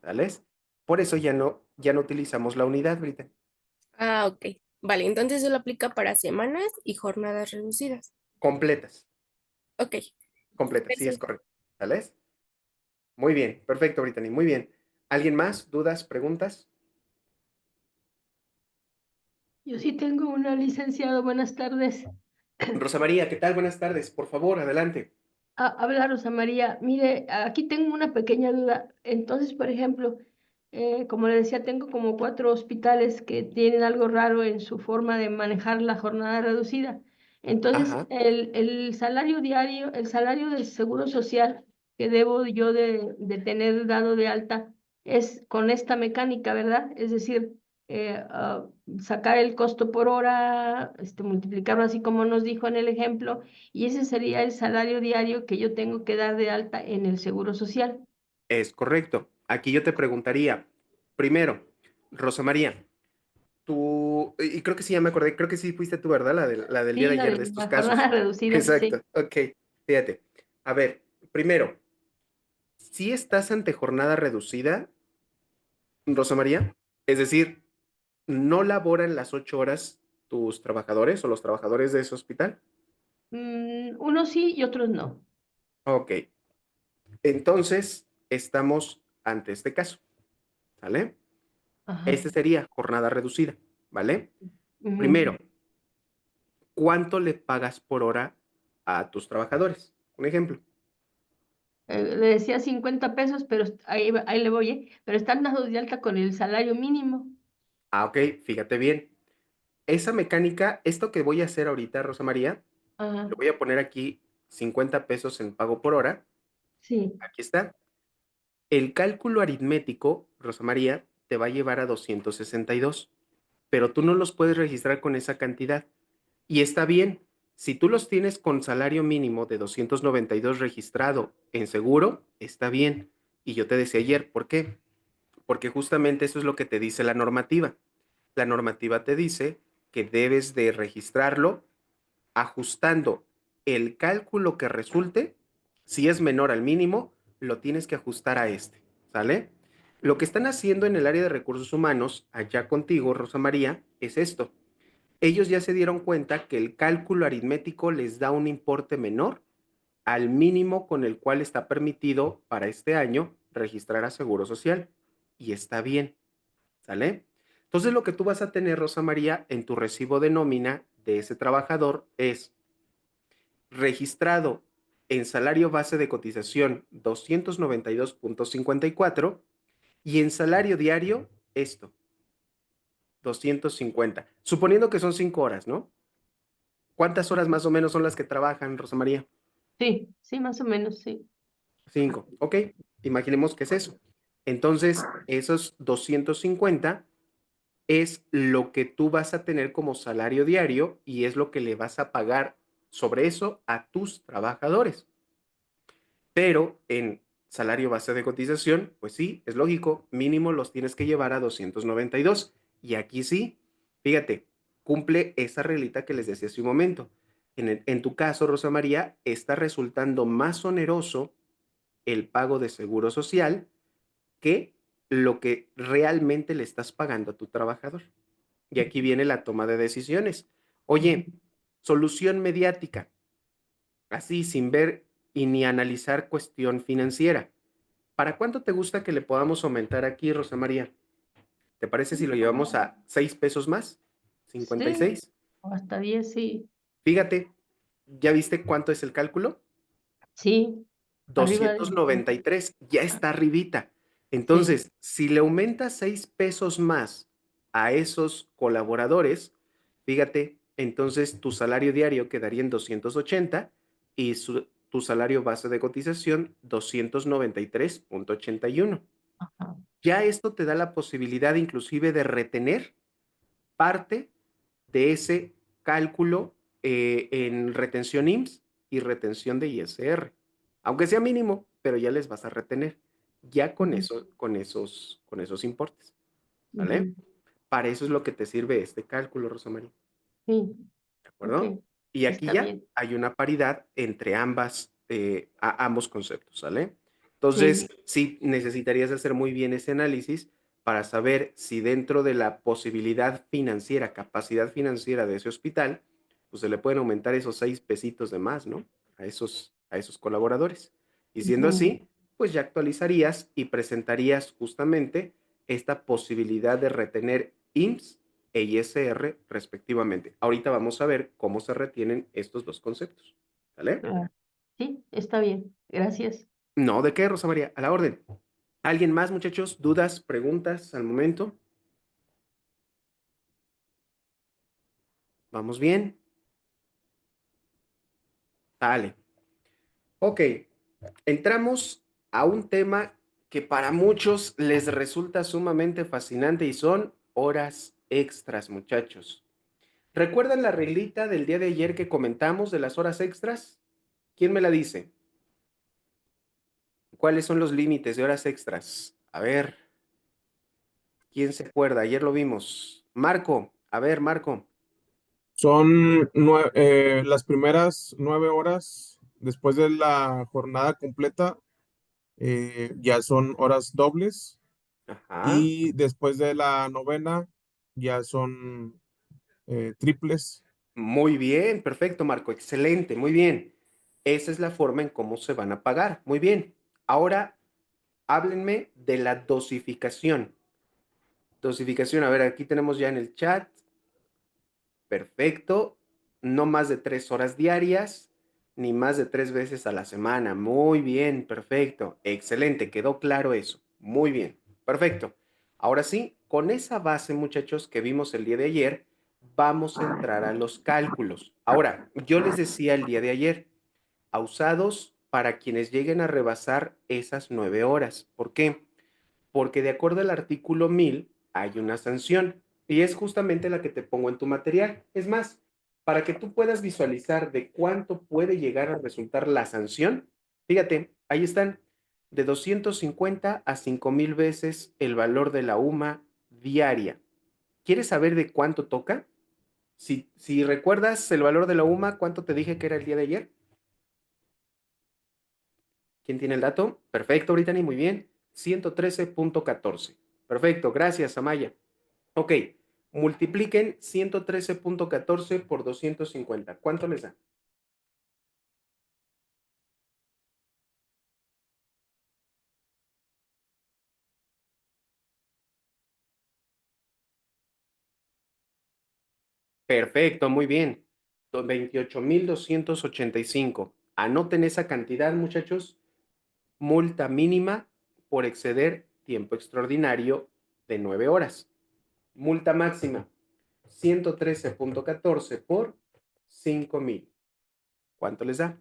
¿sales? Por eso ya no utilizamos la unidad, Brita. Ah, ok. Vale, entonces eso lo aplica para semanas y jornadas reducidas. Completas, Ok, completas, sí es perfecto. correcto, ¿sales? Muy bien, perfecto, Brittany, muy bien. ¿Alguien más? ¿Dudas? ¿Preguntas? Yo sí tengo una, licenciado. Buenas tardes. Rosa María, ¿qué tal? Buenas tardes, por favor, adelante. Habla Rosa María. Mire, aquí tengo una pequeña duda. Entonces, por ejemplo, como le decía, tengo como 4 hospitales que tienen algo raro en su forma de manejar la jornada reducida. Entonces, Ajá. el salario diario, el salario del Seguro Social que debo yo de tener dado de alta es con esta mecánica, ¿verdad? Es decir, sacar el costo por hora, multiplicarlo así como nos dijo en el ejemplo, y ese sería el salario diario que yo tengo que dar de alta en el Seguro Social. Es correcto. Aquí yo te preguntaría, primero, Rosa María, tú, y creo que sí, ya me acordé, creo que sí fuiste tú, ¿verdad? La del día Sí, de la ayer de de estos la jornada casos. reducida, sí. Exacto, ok, fíjate. A ver, primero, si estás ante jornada reducida, Rosa María, es decir, no laboran las 8 horas tus trabajadores o los trabajadores de ese hospital. Unos sí y otros no. Ok, entonces estamos ante este caso, ¿vale? Ajá. Este sería jornada reducida, ¿vale? Ujú. Primero, ¿cuánto le pagas por hora a tus trabajadores? Un ejemplo. Le decía 50 pesos, pero ahí le voy, pero están dados de alta con el salario mínimo. Ah, ok, fíjate bien. Esa mecánica, esto que voy a hacer ahorita, Rosa María, Ajá, lo voy a poner aquí 50 pesos en pago por hora. sí. Aquí está. El cálculo aritmético, Rosa María, te va a llevar a 262, pero tú no los puedes registrar con esa cantidad. Y está bien, si tú los tienes con salario mínimo de 292 registrado en seguro, está bien. Y yo te decía ayer, ¿por qué? Porque justamente eso es lo que te dice la normativa. La normativa te dice que debes de registrarlo ajustando el cálculo que resulte. Si es menor al mínimo, lo tienes que ajustar a este, ¿sale? Lo que están haciendo en el área de recursos humanos, allá contigo, Rosa María, es esto. Ellos ya se dieron cuenta que el cálculo aritmético les da un importe menor al mínimo con el cual está permitido para este año registrar a Seguro Social. Y está bien, ¿sale? Entonces lo que tú vas a tener, Rosa María, en tu recibo de nómina de ese trabajador es registrado en salario base de cotización 292.54 y en salario diario esto, 250. Suponiendo que son 5 horas, ¿no? ¿Cuántas horas más o menos son las que trabajan, Rosa María? Sí, sí, más o menos, sí. 5. Ok, imaginemos que es eso. Entonces, esos 250 es lo que tú vas a tener como salario diario y es lo que le vas a pagar sobre eso a tus trabajadores. Pero en salario base de cotización, pues sí, es lógico, mínimo los tienes que llevar a 292. Y aquí sí, fíjate, cumple esa reglita que les decía hace un momento. En tu caso, Rosa María, está resultando más oneroso el pago de seguro social que lo que realmente le estás pagando a tu trabajador. Y aquí viene la toma de decisiones. Oye, solución mediática, así sin ver y ni analizar cuestión financiera. ¿Para cuánto te gusta que le podamos aumentar aquí, Rosa María? ¿Te parece si lo llevamos a 6 pesos más? Sí, 56. o hasta 10, sí. Fíjate, ¿ya viste cuánto es el cálculo? Sí, arriba de 293, ya está arribita. sí. Entonces, si le aumentas 6 pesos más a esos colaboradores, fíjate, entonces tu salario diario quedaría en 280 y tu salario base de cotización 293.81. Ajá. Ya esto te da la posibilidad inclusive de retener parte de ese cálculo en retención IMSS y retención de ISR. Aunque sea mínimo, pero ya les vas a retener. Ya con Ujú, eso, con esos importes. ¿Vale? ujú. Para eso es lo que te sirve este cálculo, Rosa María. Sí, ¿De ok, acuerdo? Y aquí está ya bien. hay una paridad entre ambos conceptos, ¿sale? Sí. Entonces, sí necesitarías hacer muy bien ese análisis para saber si dentro de la posibilidad financiera, capacidad financiera de ese hospital, pues se le pueden aumentar esos 6 pesitos de más, ¿no? A esos colaboradores. Y siendo Ujú, así, pues ya actualizarías y presentarías justamente esta posibilidad de retener IMSS e ISR respectivamente. Ahorita vamos a ver cómo se retienen estos dos conceptos. ¿Vale? claro. Sí, está bien. Gracias. No, ¿de qué, Rosa María? A la orden. ¿Alguien más, muchachos? ¿Dudas, preguntas al momento? ¿Vamos bien? Vale. Ok, entramos a un tema que para muchos les resulta sumamente fascinante y son horas extras, muchachos. ¿Recuerdan la reglita del día de ayer que comentamos de las horas extras? ¿Quién me la dice? ¿Cuáles son los límites de horas extras? A ver, ¿quién se acuerda? Ayer lo vimos. Marco, a ver, Marco. Son las primeras 9 horas después de la jornada completa, ya son horas dobles, Ajá. y después de la novena ya son triples. Muy bien, perfecto, Marco. Excelente, muy bien. Esa es la forma en cómo se van a pagar. Muy bien. Ahora, háblenme de la dosificación. Dosificación, a ver, aquí tenemos ya en el chat. Perfecto. No más de 3 horas diarias, ni más de 3 veces a la semana. Muy bien, perfecto. Excelente, quedó claro eso. Muy bien, perfecto. Ahora sí, con esa base, muchachos, que vimos el día de ayer, vamos a entrar a los cálculos. Ahora, yo les decía el día de ayer, usados para quienes lleguen a rebasar esas 9 horas. ¿Por qué? Porque de acuerdo al artículo 1000 hay una sanción y es justamente la que te pongo en tu material. Es más, para que tú puedas visualizar de cuánto puede llegar a resultar la sanción, fíjate, ahí están, de 250 a 5000 veces el valor de la UMA diaria. ¿Quieres saber de cuánto toca? Si recuerdas el valor de la UMA, ¿cuánto te dije que era el día de ayer? ¿Quién tiene el dato? Perfecto, Brittany, muy bien. 113.14. Perfecto, gracias, Amaya. Ok, multipliquen 113.14 por 250. ¿Cuánto les da? Perfecto, muy bien. 28,285. Anoten esa cantidad, muchachos. Multa mínima por exceder tiempo extraordinario de 9 horas. Multa máxima, 113.14 por 5,000. ¿Cuánto les da?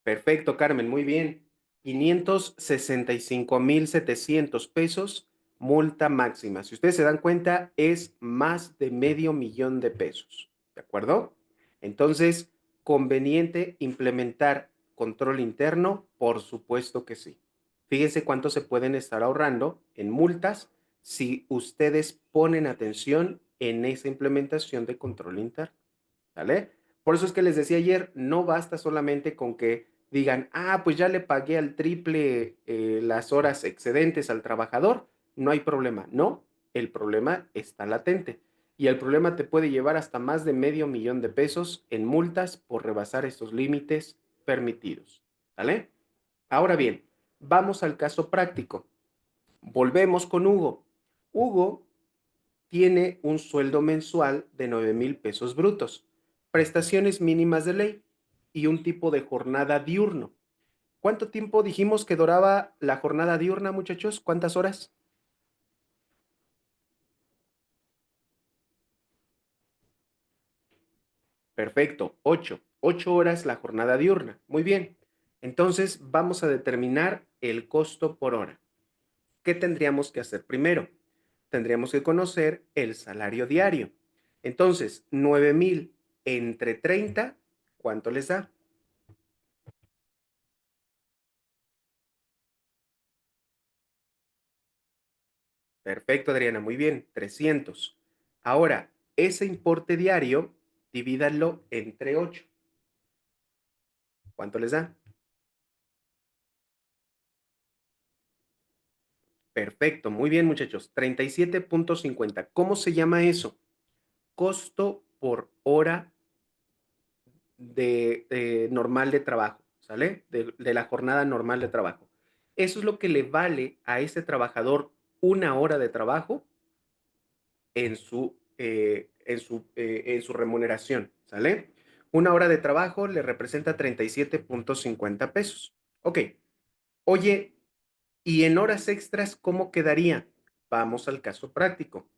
Perfecto, Carmen, muy bien. 565,700 pesos, multa máxima. Si ustedes se dan cuenta, es más de medio millón de pesos. ¿De acuerdo? Entonces, ¿conveniente implementar control interno? Por supuesto que sí. Fíjense cuánto se pueden estar ahorrando en multas si ustedes ponen atención en esa implementación de control interno. ¿Vale? Por eso es que les decía ayer, no basta solamente con que digan, pues ya le pagué al triple las horas excedentes al trabajador, no hay problema. No, el problema está latente. Y el problema te puede llevar hasta más de medio millón de pesos en multas por rebasar estos límites permitidos. ¿Vale? Ahora bien, vamos al caso práctico. Volvemos con Hugo. Hugo tiene un sueldo mensual de 9,000 pesos brutos, prestaciones mínimas de ley y un tipo de jornada diurno. ¿Cuánto tiempo dijimos que duraba la jornada diurna, muchachos? ¿Cuántas horas? Perfecto, 8. 8 horas la jornada diurna. Muy bien. Entonces vamos a determinar el costo por hora. ¿Qué tendríamos que hacer primero? Tendríamos que conocer el salario diario. Entonces, 9,000 entre 30, ¿cuánto les da? Perfecto, Adriana, muy bien, 300. Ahora, ese importe diario, divídanlo entre 8. ¿Cuánto les da? Perfecto, muy bien, muchachos, 37.50. ¿Cómo se llama eso? Costo por hora de normal de trabajo, ¿sale? De la jornada normal de trabajo. Eso es lo que le vale a ese trabajador una hora de trabajo en su remuneración, ¿sale? Una hora de trabajo le representa 37.50 pesos. Ok. Oye, ¿y en horas extras cómo quedaría? Vamos al caso práctico.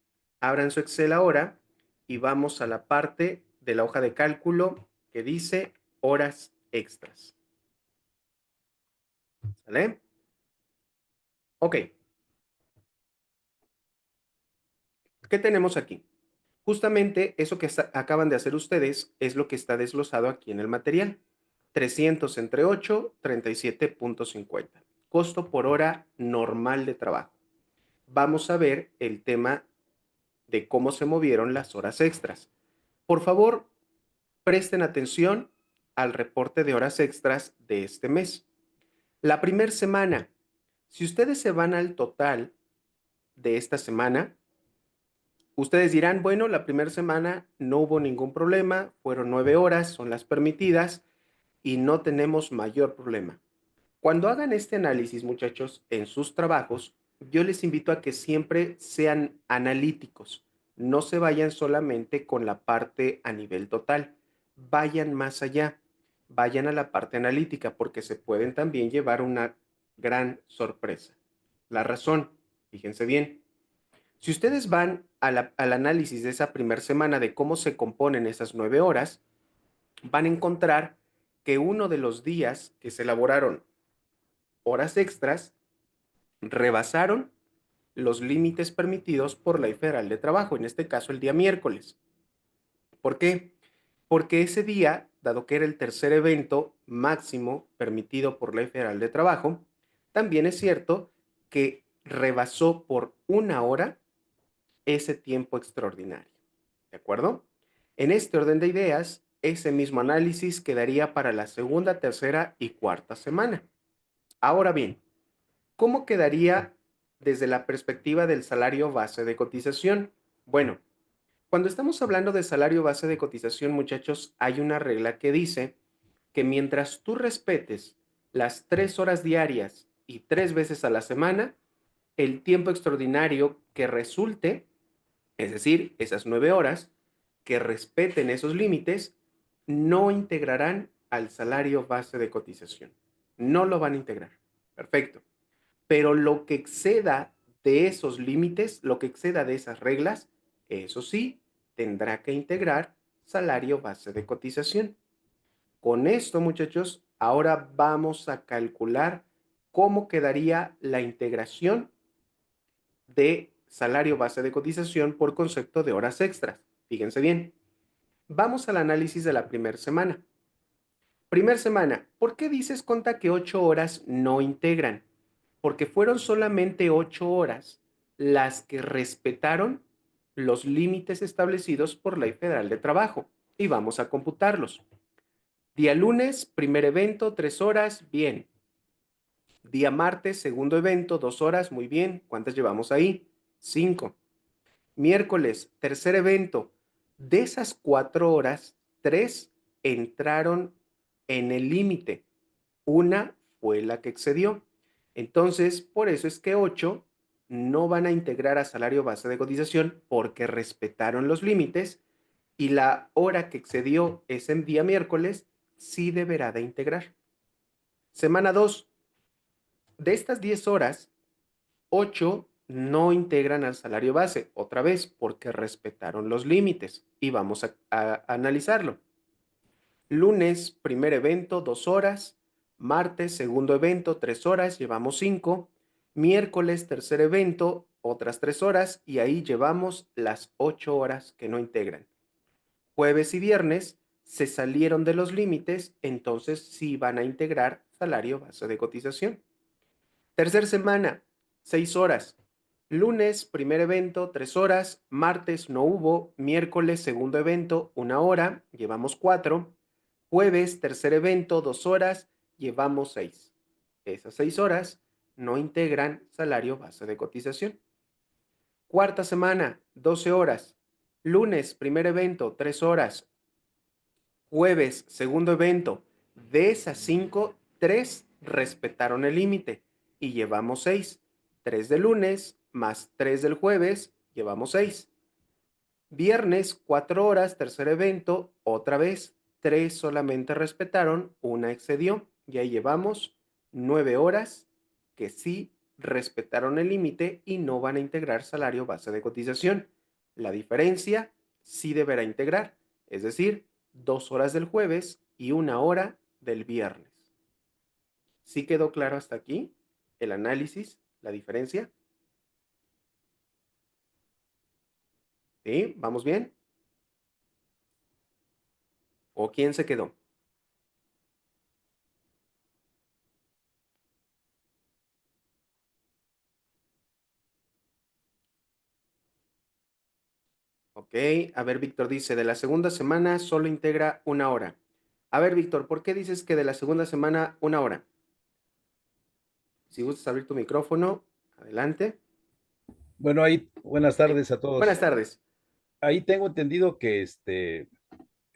Abran su Excel ahora y vamos a la parte de la hoja de cálculo que dice horas extras. ¿Vale? Ok. ¿Qué tenemos aquí? Justamente eso que acaban de hacer ustedes es lo que está desglosado aquí en el material. 300 entre 8, 37.50. Costo por hora normal de trabajo. Vamos a ver el tema de cómo se movieron las horas extras. Por favor, presten atención al reporte de horas extras de este mes. La primera semana, si ustedes se van al total de esta semana, ustedes dirán, bueno, la primera semana no hubo ningún problema, fueron 9 horas, son las permitidas y no tenemos mayor problema. Cuando hagan este análisis, muchachos, en sus trabajos, yo les invito a que siempre sean analíticos. No se vayan solamente con la parte a nivel total. Vayan más allá. Vayan a la parte analítica porque se pueden también llevar una gran sorpresa. La razón, fíjense bien. Si ustedes van al análisis de esa primera semana de cómo se componen esas 9 horas, van a encontrar que uno de los días que se elaboraron horas extras rebasaron los límites permitidos por Ley Federal de Trabajo, en este caso el día miércoles. ¿Por qué? Porque ese día, dado que era el tercer evento máximo permitido por Ley Federal de Trabajo, también es cierto que rebasó por 1 hora ese tiempo extraordinario. ¿De acuerdo? En este orden de ideas, ese mismo análisis quedaría para la segunda, tercera y cuarta semana. Ahora bien, ¿cómo quedaría desde la perspectiva del salario base de cotización? Bueno, cuando estamos hablando de salario base de cotización, muchachos, hay una regla que dice que mientras tú respetes las 3 horas diarias y 3 veces a la semana, el tiempo extraordinario que resulte, es decir, esas 9 horas, que respeten esos límites, no integrarán al salario base de cotización. No lo van a integrar. Perfecto. Pero lo que exceda de esos límites, lo que exceda de esas reglas, eso sí, tendrá que integrar salario base de cotización. Con esto, muchachos, ahora vamos a calcular cómo quedaría la integración de salario base de cotización por concepto de horas extras. Fíjense bien. Vamos al análisis de la primera semana. Primer semana, ¿por qué dices, Conta, que 8 horas no integran? Porque fueron solamente 8 horas las que respetaron los límites establecidos por Ley Federal de Trabajo. Y vamos a computarlos. Día lunes, primer evento, 3 horas, bien. Día martes, segundo evento, 2 horas, muy bien. ¿Cuántas llevamos ahí? 5. Miércoles, tercer evento. De esas 4 horas, 3 entraron en el límite. Una fue la que excedió. Entonces, por eso es que 8 no van a integrar a salario base de cotización porque respetaron los límites y la hora que excedió ese día miércoles sí deberá de integrar. Semana 2. De estas 10 horas, 8 no integran al salario base, otra vez, porque respetaron los límites. Y vamos a analizarlo. Lunes, primer evento, 2 horas. Martes, segundo evento, 3 horas, llevamos 5. Miércoles, tercer evento, otras 3 horas. Y ahí llevamos las 8 horas que no integran. Jueves y viernes se salieron de los límites, entonces sí van a integrar salario base de cotización. Tercer semana, 6 horas. Lunes, primer evento, 3 horas. Martes no hubo. Miércoles, segundo evento, 1 hora. Llevamos 4. Jueves, tercer evento, 2 horas. Llevamos 6. Esas 6 horas no integran salario base de cotización. Cuarta semana, 12 horas. Lunes, primer evento, 3 horas. Jueves, segundo evento. De esas 5, 3 respetaron el límite y llevamos 6. 3 del lunes más 3 del jueves, llevamos 6. Viernes, 4 horas, tercer evento, otra vez. 3 solamente respetaron, una excedió. Y ahí llevamos 9 horas que sí respetaron el límite y no van a integrar salario base de cotización. La diferencia sí deberá integrar, es decir, 2 horas del jueves y 1 hora del viernes. ¿Sí quedó claro hasta aquí el análisis, la diferencia? ¿Sí? ¿Vamos bien? ¿O quién se quedó? Ok, a ver, Víctor dice, de la segunda semana solo integra 1 hora. A ver, Víctor, ¿por qué dices que de la segunda semana 1 hora? Si gustas abrir tu micrófono, adelante. Bueno, ahí, buenas tardes a Buenas todos. tardes. Ahí tengo entendido que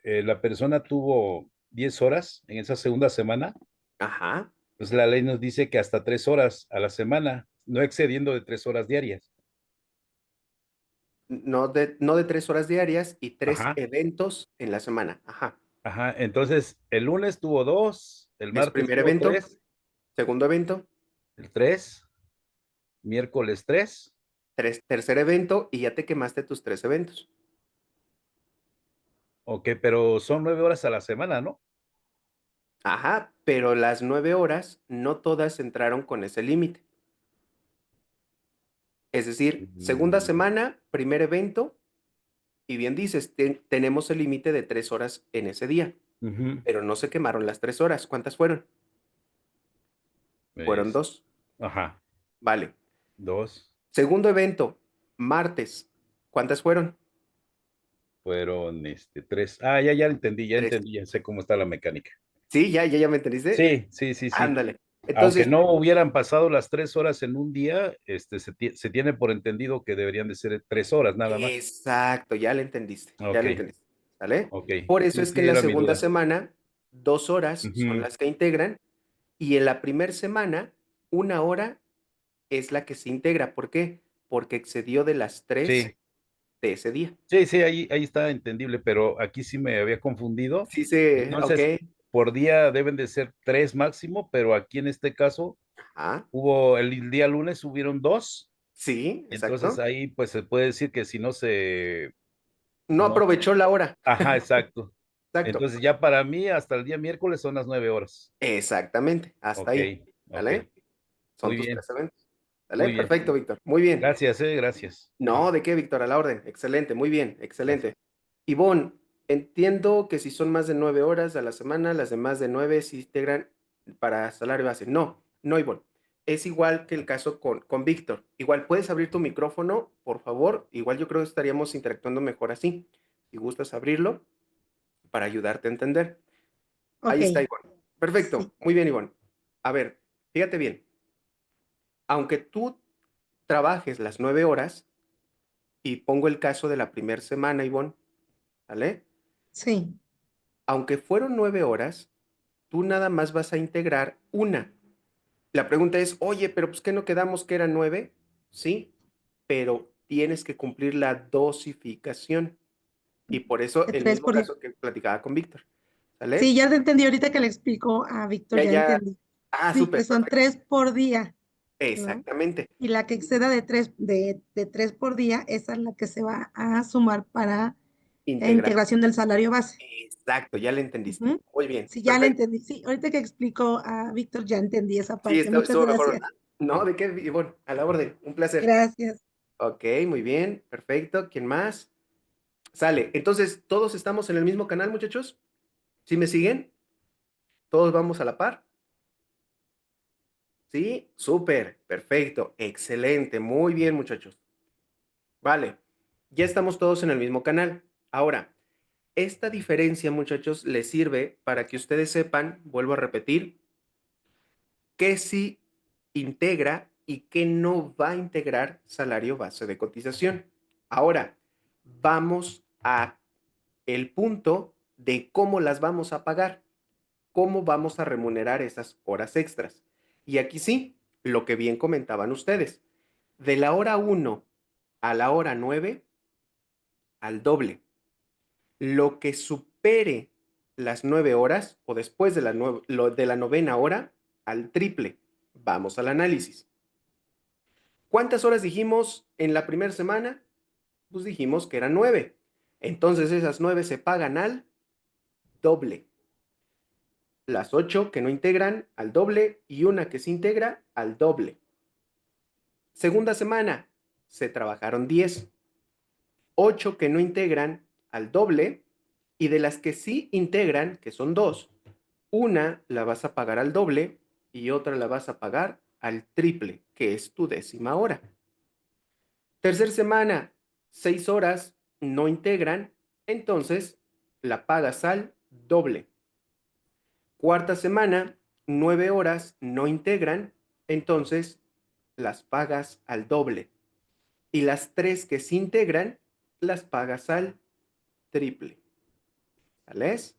la persona tuvo 10 horas en esa segunda semana, Ajá. pues la ley nos dice que hasta 3 horas a la semana, no excediendo de 3 horas diarias. No de 3 horas diarias y 3 Ajá, eventos en la semana. Ajá. ajá. Entonces, el lunes tuvo 2, el Es martes primer tuvo evento, 3, segundo evento, el 3, miércoles 3. tercer evento y ya te quemaste tus 3 eventos. Ok, pero son 9 horas a la semana, ¿no? Ajá, pero las 9 horas no todas entraron con ese límite. Es decir, segunda Mm, semana, primer evento, y bien dices, tenemos el límite de 3 horas en ese día, ujú. pero no se quemaron las 3 horas. ¿Cuántas fueron? Fueron Es- 2. ajá, Vale. 2 Segundo evento, martes. ¿Cuántas fueron? fueron 3. Ya 3. entendí, ya sé cómo está la mecánica. ¿Sí? ¿Ya me entendiste? Sí, sí, sí, sí. Ándale. Aunque Entonces, no hubieran pasado las 3 horas en un día, se tiene por entendido que deberían de ser 3 horas nada más. exacto, ya le entendiste, ya Ok, le entendiste, ¿sale? ok. Por eso Sí, es que sí, en la era mi segunda duda. semana, 2 horas son Ujú. las que integran y en la primera semana, 1 hora es la que se integra. ¿Por qué? Porque excedió de las 3 Sí, de ese día. sí, sí, ahí está entendible, pero aquí sí me había confundido. Sí, ok. Entonces, por día deben de ser 3 máximo, pero aquí en este caso Ajá. hubo el día lunes hubieron 2, Sí, entonces exacto. ahí pues se puede decir que si no No no, aprovechó la hora. ajá, exacto. Exacto. Entonces ya para mí hasta el día miércoles son las 9 horas. Exactamente. Hasta Ok, ahí. ok, ¿Sale? Son muy tus bien, 3 eventos. ¿Sale? muy bien. Perfecto, Víctor. Muy bien. Gracias, gracias. No, ¿de qué, Víctor? A la orden. Excelente, muy bien, Gracias. excelente. Ivonne, entiendo que si son más de 9 horas a la semana, las demás de 9 se integran para salario base. No, no, Ivonne. Es igual que el caso con Víctor. Igual, ¿puedes abrir tu micrófono, por favor? Igual yo creo que estaríamos interactuando mejor así. Si gustas abrirlo para ayudarte a entender. Ok, Ahí está, Ivonne. sí, Perfecto, muy bien, Ivonne. A ver, fíjate bien. Aunque tú trabajes las 9 horas, y pongo el caso de la primera semana, Ivonne, ¿vale? sí. Aunque fueron 9 horas, tú nada más vas a integrar una. La pregunta es, oye, pero pues ¿qué no quedamos que eran 9? Sí, pero tienes que cumplir la dosificación. Y por eso De el tres mismo por día. caso que platicaba con Víctor, Sí, ¿sale? ya te entendí ahorita que le explico a Víctor, Ya, ya ya. entendí. Ah, Sí, que súper, son perfecto. 3 por día, ¿no? Exactamente. Y la que exceda de 3 por día, esa es la que se va a sumar para la Integrar. integración del salario base. Exacto, ya le entendiste. Ujú. Muy bien, Sí, ya le perfecto. entendí. Sí, ahorita que explico a Víctor, ya entendí esa Sí, parte. Muchas estuvo mejor, gracias. ¿verdad? No, ¿de qué, Ivonne? A la orden, un placer. Gracias. Ok, muy bien, perfecto. ¿Quién más? Sale. Entonces, ¿todos estamos en el mismo canal, muchachos? ¿Sí me siguen? ¿Todos vamos a la par? ¿Sí? Súper, perfecto, excelente, muy bien, muchachos. Vale, ya estamos todos en el mismo canal. Ahora, esta diferencia, muchachos, les sirve para que ustedes sepan, vuelvo a repetir, qué sí integra y qué no va a integrar salario base de cotización. Ahora, vamos a el punto de cómo las vamos a pagar, cómo vamos a remunerar esas horas extras. Y aquí sí, lo que bien comentaban ustedes, de la hora 1 a la hora 9 al doble. Lo que supere las 9 horas o después de de la novena hora al triple. Vamos al análisis. ¿Cuántas horas dijimos en la primera semana? Pues dijimos que eran 9. Entonces esas 9 se pagan al doble. las 8 que no integran al doble y una que se integra al doble. Segunda semana, se trabajaron 10. 8 que no integran al doble y de las que sí integran, que son 2, una la vas a pagar al doble y otra la vas a pagar al triple, que es tu décima hora. Tercer semana, 6 horas no integran, entonces la pagas al doble. Cuarta semana, 9 horas no integran, entonces las pagas al doble. Y las 3 que sí integran, las pagas al triple. ¿Sales?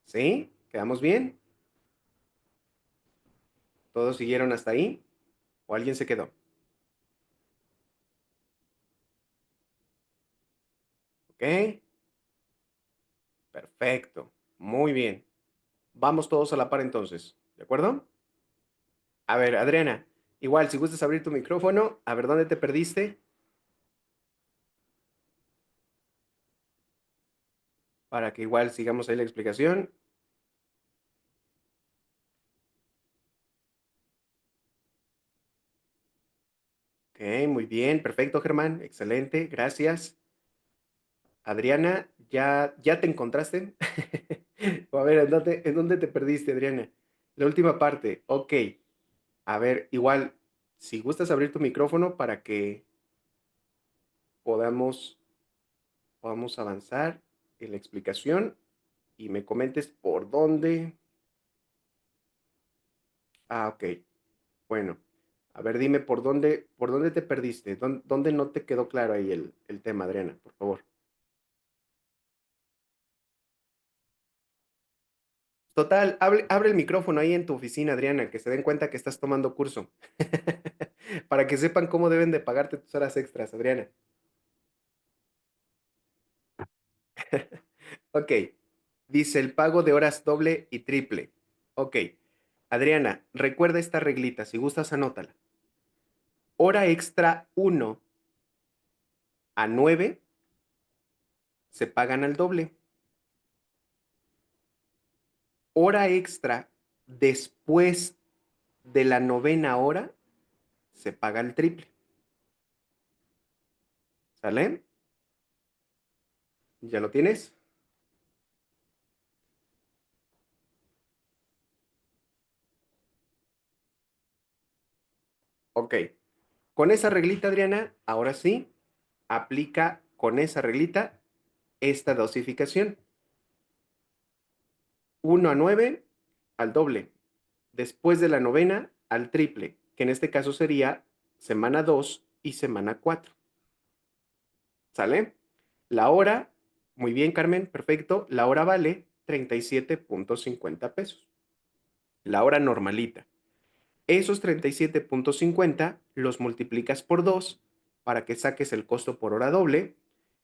¿Sí? ¿Quedamos bien? ¿Todos siguieron hasta ahí? ¿O alguien se quedó? ¿Ok? Perfecto. Muy bien. Vamos todos a la par entonces. ¿De acuerdo? A ver, Adriana, igual, si gustas abrir tu micrófono, a ver dónde te perdiste. Para que igual sigamos ahí la explicación. Ok, muy bien, perfecto, Germán. Excelente, gracias. Adriana, ¿ya te encontraste? O a ver, ¿en dónde te perdiste, Adriana? La última parte. Ok. A ver, igual, si gustas abrir tu micrófono para que podamos avanzar en la explicación y me comentes por dónde. Ah, ok. Bueno, a ver, dime por dónde te perdiste, dónde no te quedó claro ahí el tema, Adriana, por favor. Total, abre el micrófono ahí en tu oficina, Adriana, que se den cuenta que estás tomando curso. Para que sepan cómo deben de pagarte tus horas extras, Adriana. Ok, dice el pago de horas doble y triple. Ok, Adriana, recuerda esta reglita, si gustas anótala. Hora extra 1 a 9 se pagan al doble. Hora extra después de la 9ª hora se paga el triple. ¿Sale? ¿Ya lo tienes? Ok. Con esa reglita, Adriana, ahora sí, aplica con esa reglita esta dosificación. 1 a 9 al doble. Después de la 9ª al triple, que en este caso sería semana 2 y semana 4. ¿Sale? La hora, muy bien, Carmen, perfecto. La hora vale 37.50 pesos. La hora normalita. Esos 37.50 los multiplicas por 2 para que saques el costo por hora doble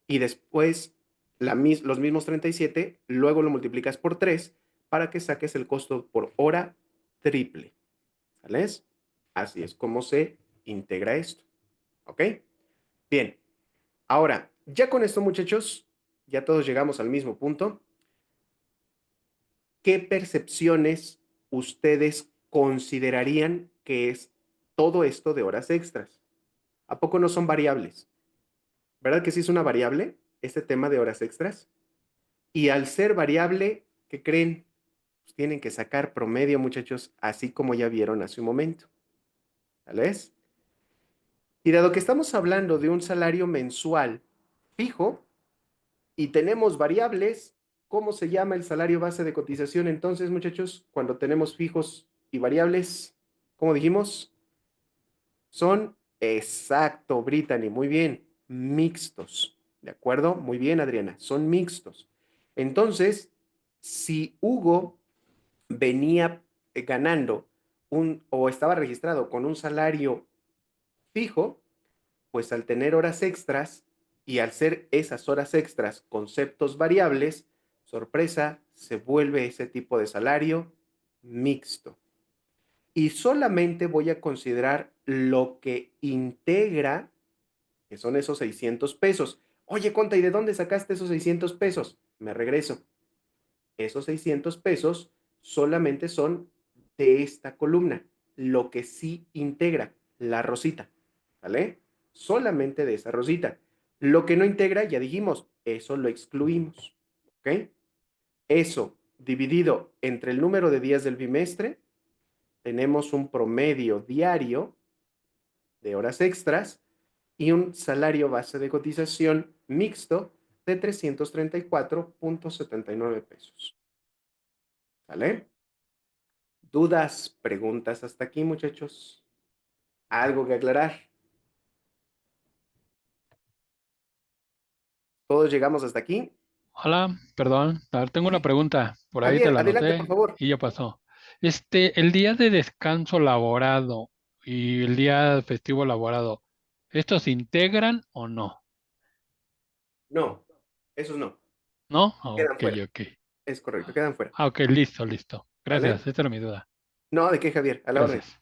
y después los mismos 37 luego lo multiplicas por 3 para que saques el costo por hora triple. ¿Sales? Así es como se integra esto. ¿Ok? Bien. Ahora, ya con esto, muchachos, ya todos llegamos al mismo punto. ¿Qué percepciones ustedes considerarían que es todo esto de horas extras? ¿A poco no son variables? ¿Verdad que sí es una variable este tema de horas extras? Y al ser variable, ¿qué creen? Pues tienen que sacar promedio, muchachos, así como ya vieron hace un momento. ¿Vale? Y dado que estamos hablando de un salario mensual fijo y tenemos variables, ¿cómo se llama el salario base de cotización entonces, muchachos? Cuando tenemos fijos y variables, ¿cómo dijimos? Son, exacto, Brittany, muy bien, mixtos. ¿De acuerdo? Muy bien, Adriana, son mixtos. Entonces, si Hugo venía ganando o estaba registrado con un salario fijo, pues al tener horas extras y al ser esas horas extras conceptos variables, sorpresa, se vuelve ese tipo de salario mixto. Y solamente voy a considerar lo que integra, que son esos 600 pesos. Oye, Conta, ¿y de dónde sacaste esos 600 pesos? Me regreso. Esos 600 pesos solamente son de esta columna, lo que sí integra la rosita, ¿vale? Solamente de esa rosita. Lo que no integra, ya dijimos, eso lo excluimos, ¿ok? Eso dividido entre el número de días del bimestre, tenemos un promedio diario de horas extras y un salario base de cotización mixto de 334.79 pesos. ¿Sale? ¿Dudas, preguntas hasta aquí, muchachos? ¿Algo que aclarar? ¿Todos llegamos hasta aquí? Hola, perdón. A ver, tengo una Sí. pregunta. Por ahí te Javier, la adelante, por anoté favor. y ya pasó. El día de descanso laborado y el día festivo laborado, ¿estos se integran o no? No, esos no. ¿No? Quedan Ok, fuera. ok. Es correcto, quedan fuera. Ah, ok, listo, listo. ¿Vale? Gracias, esa era mi duda. No, ¿de qué, Javier? A la orden. Gracias.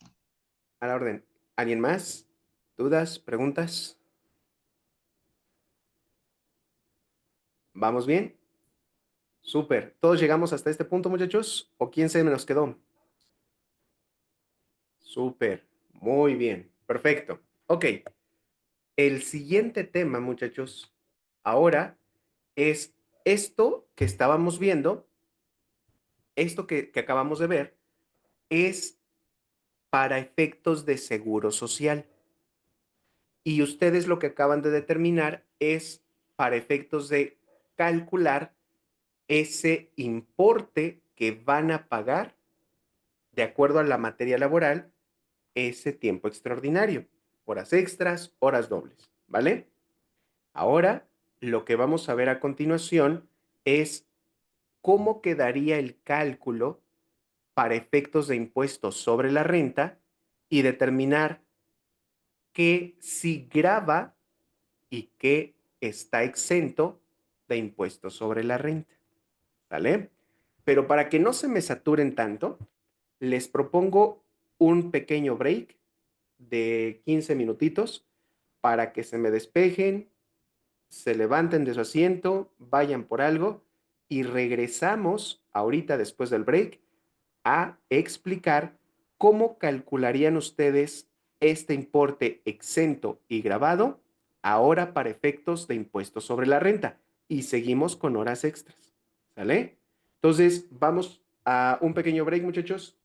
A la orden. ¿Alguien más? ¿Dudas? ¿Preguntas? ¿Vamos bien? Súper. ¿Todos llegamos hasta este punto, muchachos? ¿O quién se nos quedó? Súper. Muy bien. Perfecto. Ok. El siguiente tema, muchachos, ahora es esto que estábamos viendo, esto que acabamos de ver, es para efectos de seguro social. Y ustedes lo que acaban de determinar es para efectos de calcular ese importe que van a pagar de acuerdo a la materia laboral, ese tiempo extraordinario, horas extras, horas dobles, ¿vale? Ahora, lo que vamos a ver a continuación es cómo quedaría el cálculo para efectos de impuestos sobre la renta y determinar qué sí grava y qué está exento de impuestos sobre la renta, ¿vale? Pero para que no se me saturen tanto, les propongo un pequeño break de 15 minutitos para que se me despejen, se levanten de su asiento, vayan por algo y regresamos ahorita después del break a explicar cómo calcularían ustedes este importe exento y grabado ahora para efectos de impuestos sobre la renta. Y seguimos con horas extras. ¿Sale? Entonces, vamos a un pequeño break, muchachos.